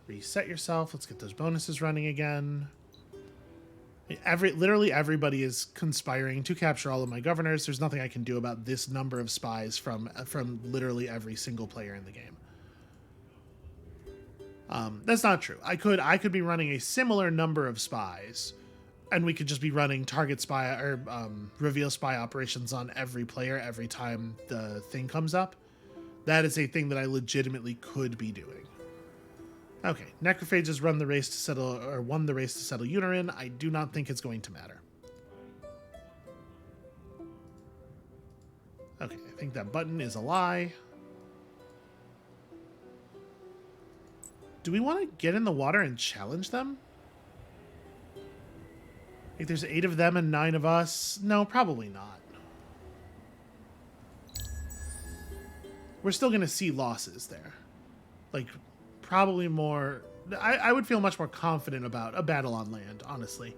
reset yourself. Let's get those bonuses running again. Literally everybody is conspiring to capture all of my governors. There's nothing I can do about this number of spies from literally every single player in the game. That's not true. I could be running a similar number of spies And we could just be running target spy or reveal spy operations on every player every time the thing comes up. That is a thing that I legitimately could be doing. Okay, necrophages won the race to settle Unarin. I do not think it's going to matter. Okay, I think that button is a lie. Do we want to get in the water and challenge them? Like there's 8 of them and 9 of us. No, probably not. We're still going to see losses there. Like, probably more... I would feel much more confident about a battle on land, honestly.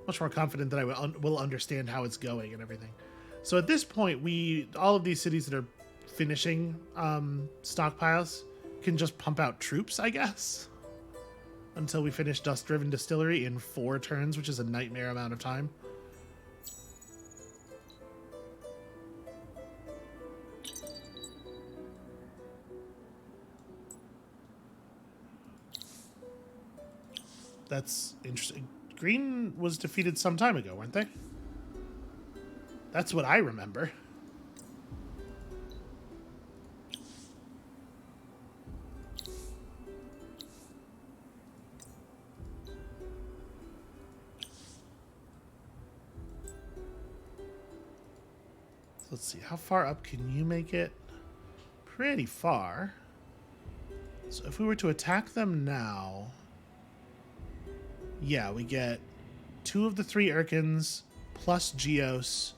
Much more confident that I will understand how it's going and everything. So at this point, all of these cities that are finishing stockpiles can just pump out troops, I guess. Until we finish Dust-Driven Distillery in 4 turns, which is a nightmare amount of time. That's interesting. Green was defeated some time ago, weren't they? That's what I remember. Let's see, how far up can you make it? Pretty far. So if we were to attack them now... Yeah, we get 2 of the 3 Urkins, plus Geos,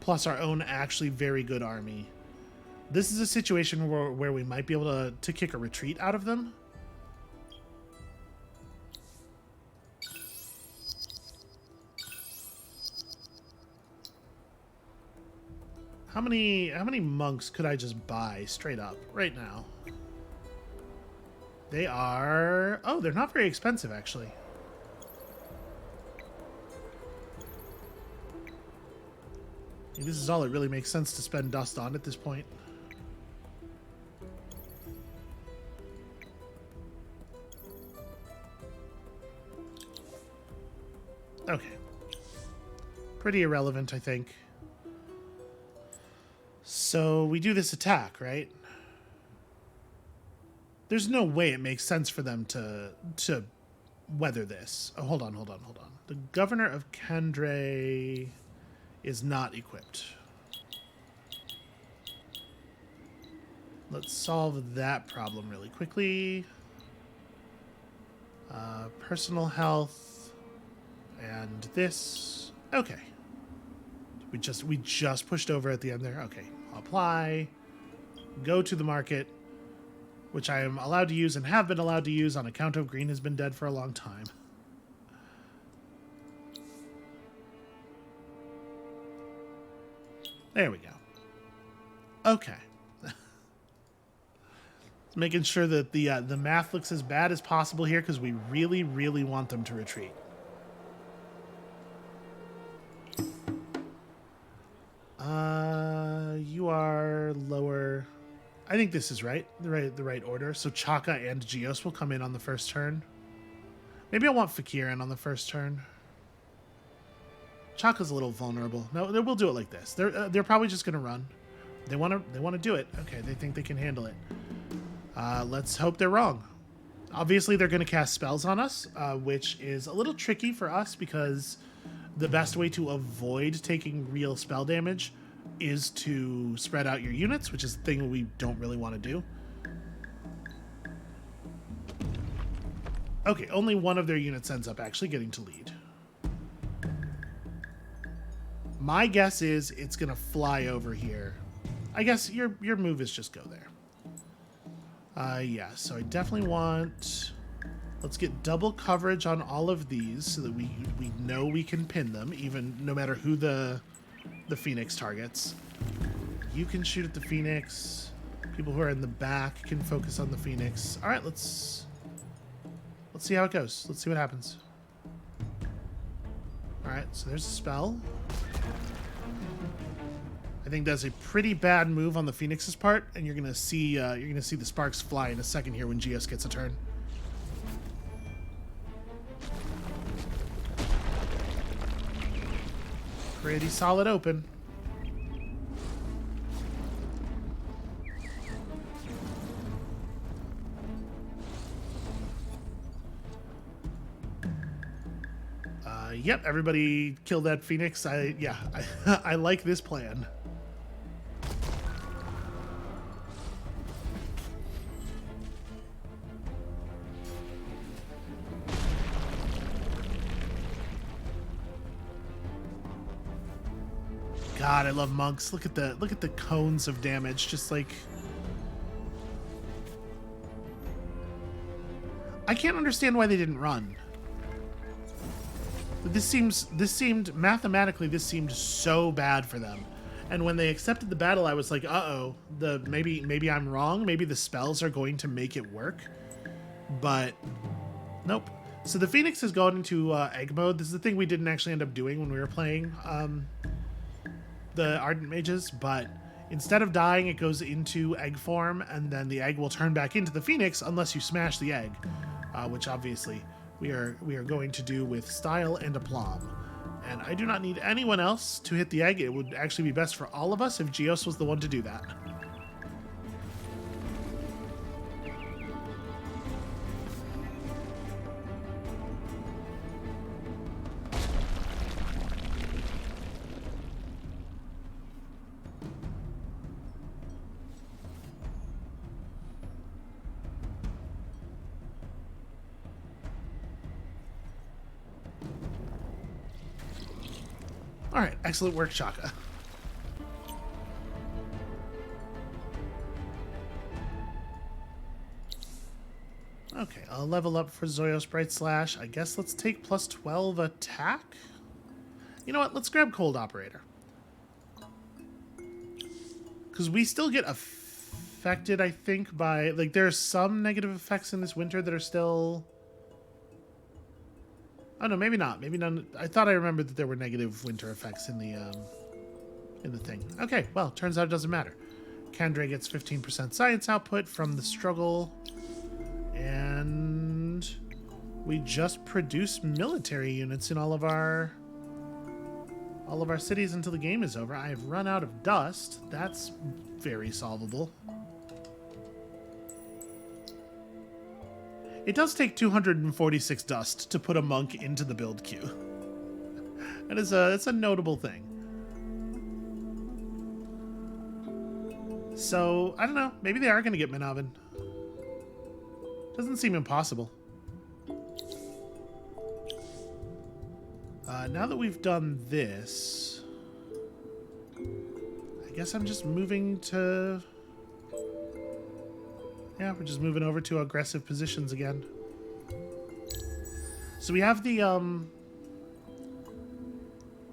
plus our own actually very good army. This is a situation where we might be able to kick a retreat out of them. How many monks could I just buy straight up right now? They are... Oh, they're not very expensive, actually. This is all it really makes sense to spend dust on at this point. Okay. Pretty irrelevant, I think. So we do this attack, right? There's no way it makes sense for them to weather this. Oh, hold on. The governor of Kandre is not equipped. Let's solve that problem really quickly. Personal health and this. Okay. We just pushed over at the end there. Okay. Apply. Go to the market, which I am allowed to use and have been allowed to use on account of green has been dead for a long time. There we go. Okay. Making sure that the math looks as bad as possible here because we really, really want them to retreat. You are lower. I think this is right. The right order. So Chaka and Geos will come in on the first turn. Maybe I want Fakir in on the first turn. Chaka's a little vulnerable. No, we'll do it like this. They're probably just gonna run. They want to do it. Okay, they think they can handle it. Let's hope they're wrong. Obviously, they're gonna cast spells on us, which is a little tricky for us because the best way to avoid taking real spell damage is to spread out your units, which is the thing we don't really want to do. Okay, only one of their units ends up actually getting to lead. My guess is it's going to fly over here. I guess your move is just go there. Yeah, so I definitely want... Let's get double coverage on all of these so that we know we can pin them, even no matter who the Phoenix targets. You can shoot at the Phoenix. People who are in the back can focus on the Phoenix. All right, let's see how it goes. Let's see what happens. All right, so there's a spell. I think that's a pretty bad move on the Phoenix's part, and you're gonna see the sparks fly in a second here when Geos gets a turn. pretty solid open. Yep, everybody kill that phoenix. I like this plan. God, I love monks. Look at the cones of damage. Just like, I can't understand why they didn't run. This seemed mathematically, this seemed so bad for them. And when they accepted the battle, I was like, uh-oh, maybe I'm wrong. Maybe the spells are going to make it work. But nope. So the Phoenix has gone into egg mode. This is the thing we didn't actually end up doing when we were playing the Ardent Mages, but instead of dying, it goes into egg form, and then the egg will turn back into the Phoenix unless you smash the egg, which obviously we are going to do with style and aplomb. And I do not need anyone else to hit the egg. It would actually be best for all of us if Geos was the one to do that. All right, excellent work, Shaka. Okay, I'll level up for Zoyos Bright Slash. I guess let's take plus 12 attack. You know what? Let's grab Cold Operator. Because we still get affected, I think, by... Like, there are some negative effects in this winter that are still... Oh no, maybe not. Maybe none. I thought I remembered that there were negative winter effects in the thing. Okay, well, turns out it doesn't matter. Kandre gets 15% science output from the struggle, and we just produce military units in all of our cities until the game is over. I have run out of dust. That's very solvable. It does take 246 dust to put a monk into the build queue. That's a notable thing. So, I don't know. Maybe they are going to get Minoven. Doesn't seem impossible. Now that we've done this, I guess I'm just moving to... Yeah, we're just moving over to aggressive positions again. So we have the,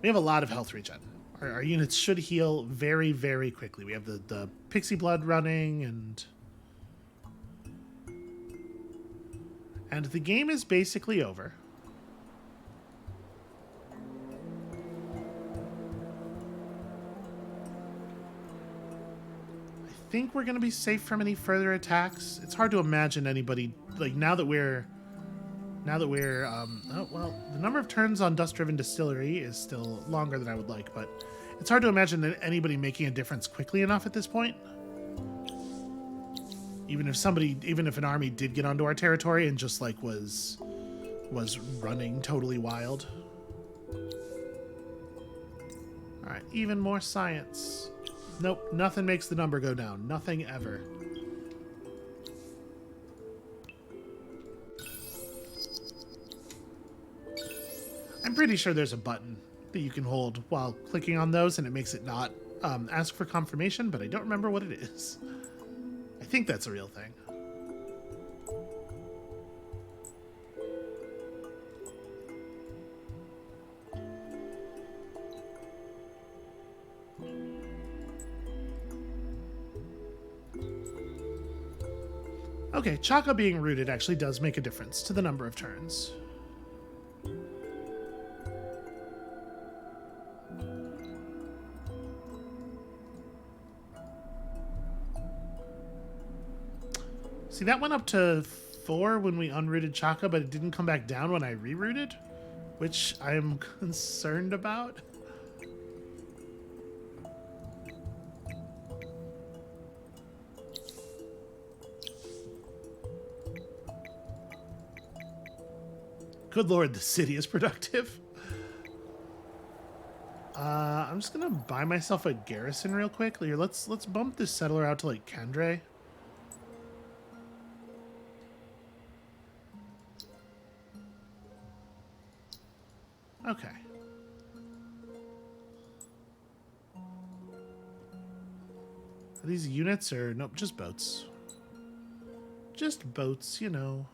we have a lot of health regen. Our units should heal very, very quickly. We have the pixie blood running, and the game is basically over. I think we're going to be safe from any further attacks. It's hard to imagine anybody, like, now that we're oh, well, the number of turns on Dust-Driven Distillery is still longer than I would like, but it's hard to imagine that anybody making a difference quickly enough at this point. Even if an army did get onto our territory and just, like, was running totally wild. All right, even more science. Nope, nothing makes the number go down. Nothing ever. I'm pretty sure there's a button that you can hold while clicking on those, and it makes it not ask for confirmation, but I don't remember what it is. I think that's a real thing. Okay, Chaka being rooted actually does make a difference to the number of turns. See, that went up to 4 when we unrooted Chaka, but it didn't come back down when I rerooted, which I am concerned about. Good lord, the city is productive. I'm just gonna buy myself a garrison real quick. Here, let's bump this settler out to like Kendre. Okay. Are these units or nope? Just boats. Just boats, you know.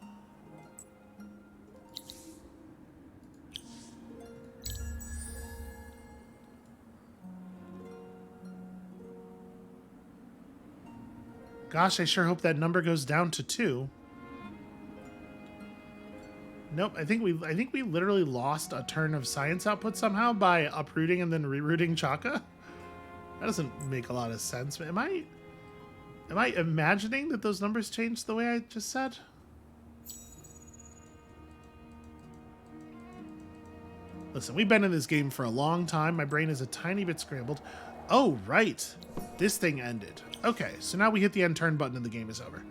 Gosh, I sure hope that number goes down to 2. Nope, I think we literally lost a turn of science output somehow by uprooting and then rerouting Chaka. That doesn't make a lot of sense. Am I imagining that those numbers changed the way I just said? Listen, we've been in this game for a long time. My brain is a tiny bit scrambled. Oh, right. This thing ended. Okay, so now we hit the end turn button and the game is over.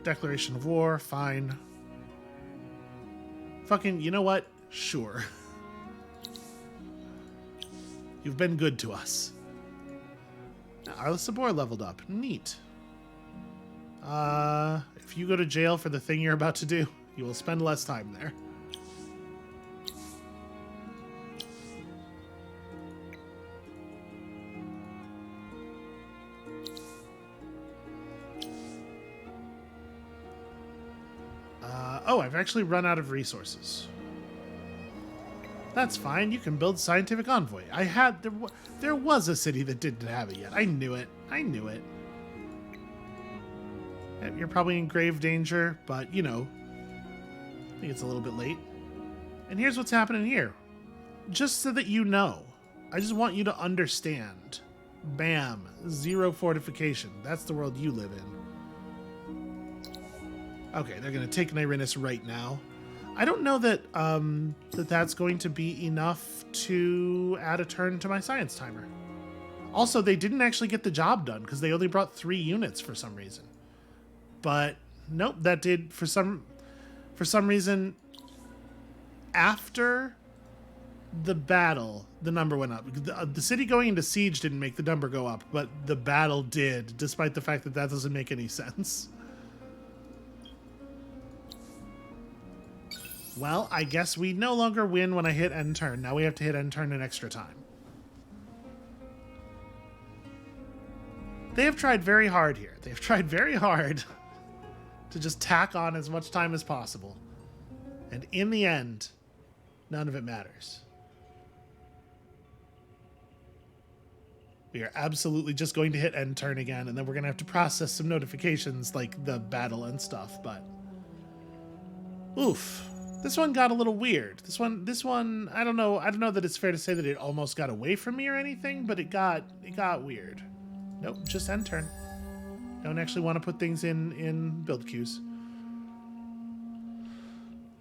Declaration of war, fine. Fucking, you know what? Sure. You've been good to us. Arla Sabor leveled up. Neat. If you go to jail for the thing you're about to do, you will spend less time there. Oh, I've actually run out of resources. That's fine. You can build Scientific Envoy. There was a city that didn't have it yet. I knew it. I knew it. You're probably in grave danger, but, you know, I think it's a little bit late. And here's what's happening here. Just so that you know, I just want you to understand. Bam. 0 fortification. That's the world you live in. Okay, they're going to take Nyrinus right now. I don't know that that's going to be enough to add a turn to my science timer. Also, they didn't actually get the job done because they only brought 3 units for some reason. But nope, that did for some reason. After the battle, the number went up. The city going into siege didn't make the number go up, but the battle did, despite the fact that that doesn't make any sense. Well, I guess we no longer win when I hit end turn. Now we have to hit end turn an extra time. They have tried very hard here. They've tried very hard to just tack on as much time as possible. And in the end, none of it matters. We are absolutely just going to hit end turn again, and then we're going to have to process some notifications like the battle and stuff, but... Oof. This one got a little weird. This one, I don't know that it's fair to say that it almost got away from me or anything, but it got weird. Nope, just end turn. Don't actually want to put things in build queues.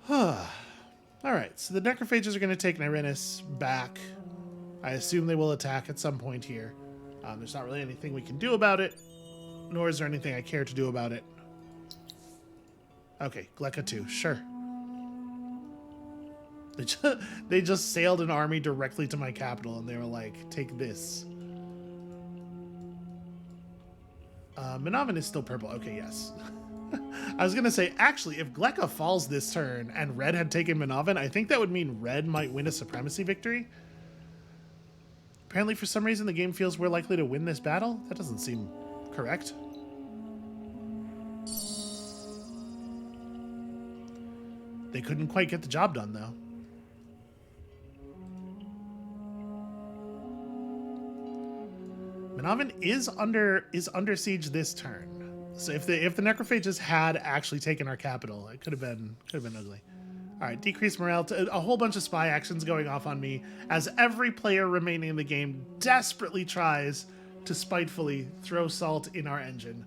Alright, so the necrophages are going to take Nyrinus back. I assume they will attack at some point here. There's not really anything we can do about it, nor is there anything I care to do about it. Okay, Gleka 2, sure. They just sailed an army directly to my capital, and they were like, take this. Manavan is still purple. Okay, yes. I was going to say, actually, if Gleka falls this turn and Red had taken Manavan, I think that would mean Red might win a supremacy victory. Apparently, for some reason, the game feels we're likely to win this battle. That doesn't seem correct. They couldn't quite get the job done, though. Manavan is under siege this turn. So if the necrophages had actually taken our capital, it could have been ugly. All right, decrease morale. A whole bunch of spy actions going off on me as every player remaining in the game desperately tries to spitefully throw salt in our engine.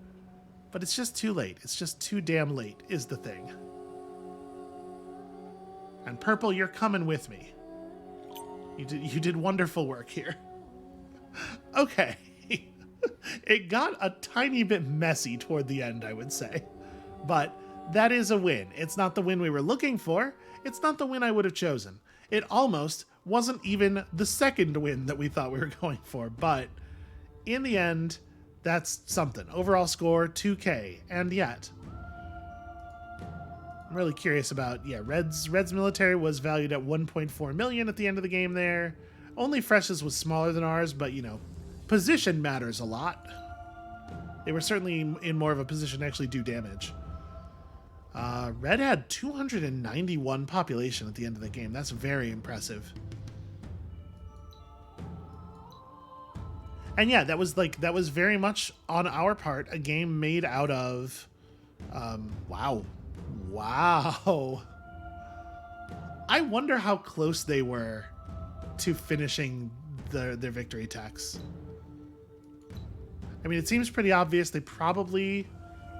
But it's just too late. It's just too damn late is the thing. And Purple, you're coming with me. You did wonderful work here. Okay. It got a tiny bit messy toward the end, I would say. But that is a win. It's not the win we were looking for. It's not the win I would have chosen. It almost wasn't even the second win that we thought we were going for, but in the end, that's something. Overall score, 2K, and yet I'm really curious about, yeah, Red's military was valued at 1.4 million at the end of the game there. Only Fresh's was smaller than ours, but, you know, position matters a lot. They were certainly in more of a position to actually do damage. Red had 291 population at the end of the game. That's very impressive. And yeah, that was very much on our part a game made out of, wow. I wonder how close they were to finishing their victory tax. I mean, it seems pretty obvious they probably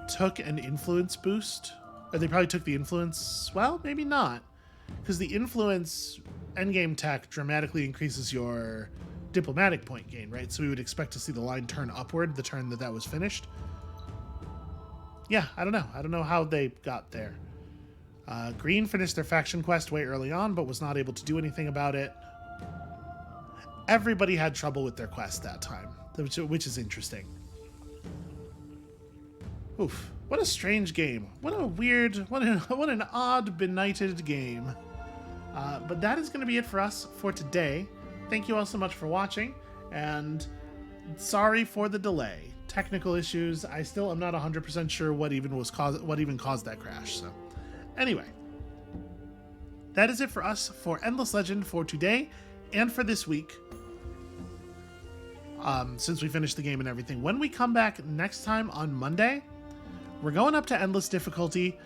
took an influence boost. Or they probably took the influence... Well, maybe not. Because the influence endgame tech dramatically increases your diplomatic point gain, right? So we would expect to see the line turn upward the turn that was finished. Yeah, I don't know. I don't know how they got there. Green finished their faction quest way early on, but was not able to do anything about it. Everybody had trouble with their quest that time, which is interesting. Oof. What a strange game. What a weird, what an odd, benighted game. But that is going to be it for us for today. Thank you all so much for watching, and sorry for the delay. Technical issues. I still am not 100% sure what even caused that crash. So, anyway, that is it for us for Endless Legend for today and for this week. Since we finished the game and everything, when we come back next time on Monday, we're going up to Endless difficulty.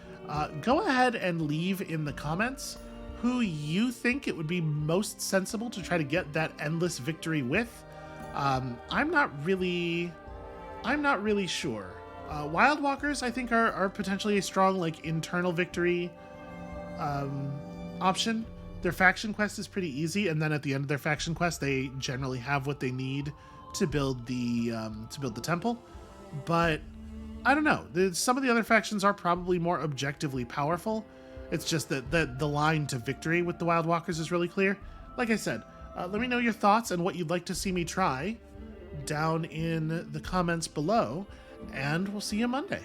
Go ahead and leave in the comments who you think it would be most sensible to try to get that Endless victory with. I'm not really sure. Wild Walkers, I think, are potentially a strong, like, internal victory option. Their faction quest is pretty easy, and then at the end of their faction quest, they generally have what they need to build the temple. But I don't know. Some of the other factions are probably more objectively powerful. It's just that the line to victory with the Wild Walkers is really clear. Like I said, let me know your thoughts and what you'd like to see me try down in the comments below, and we'll see you Monday.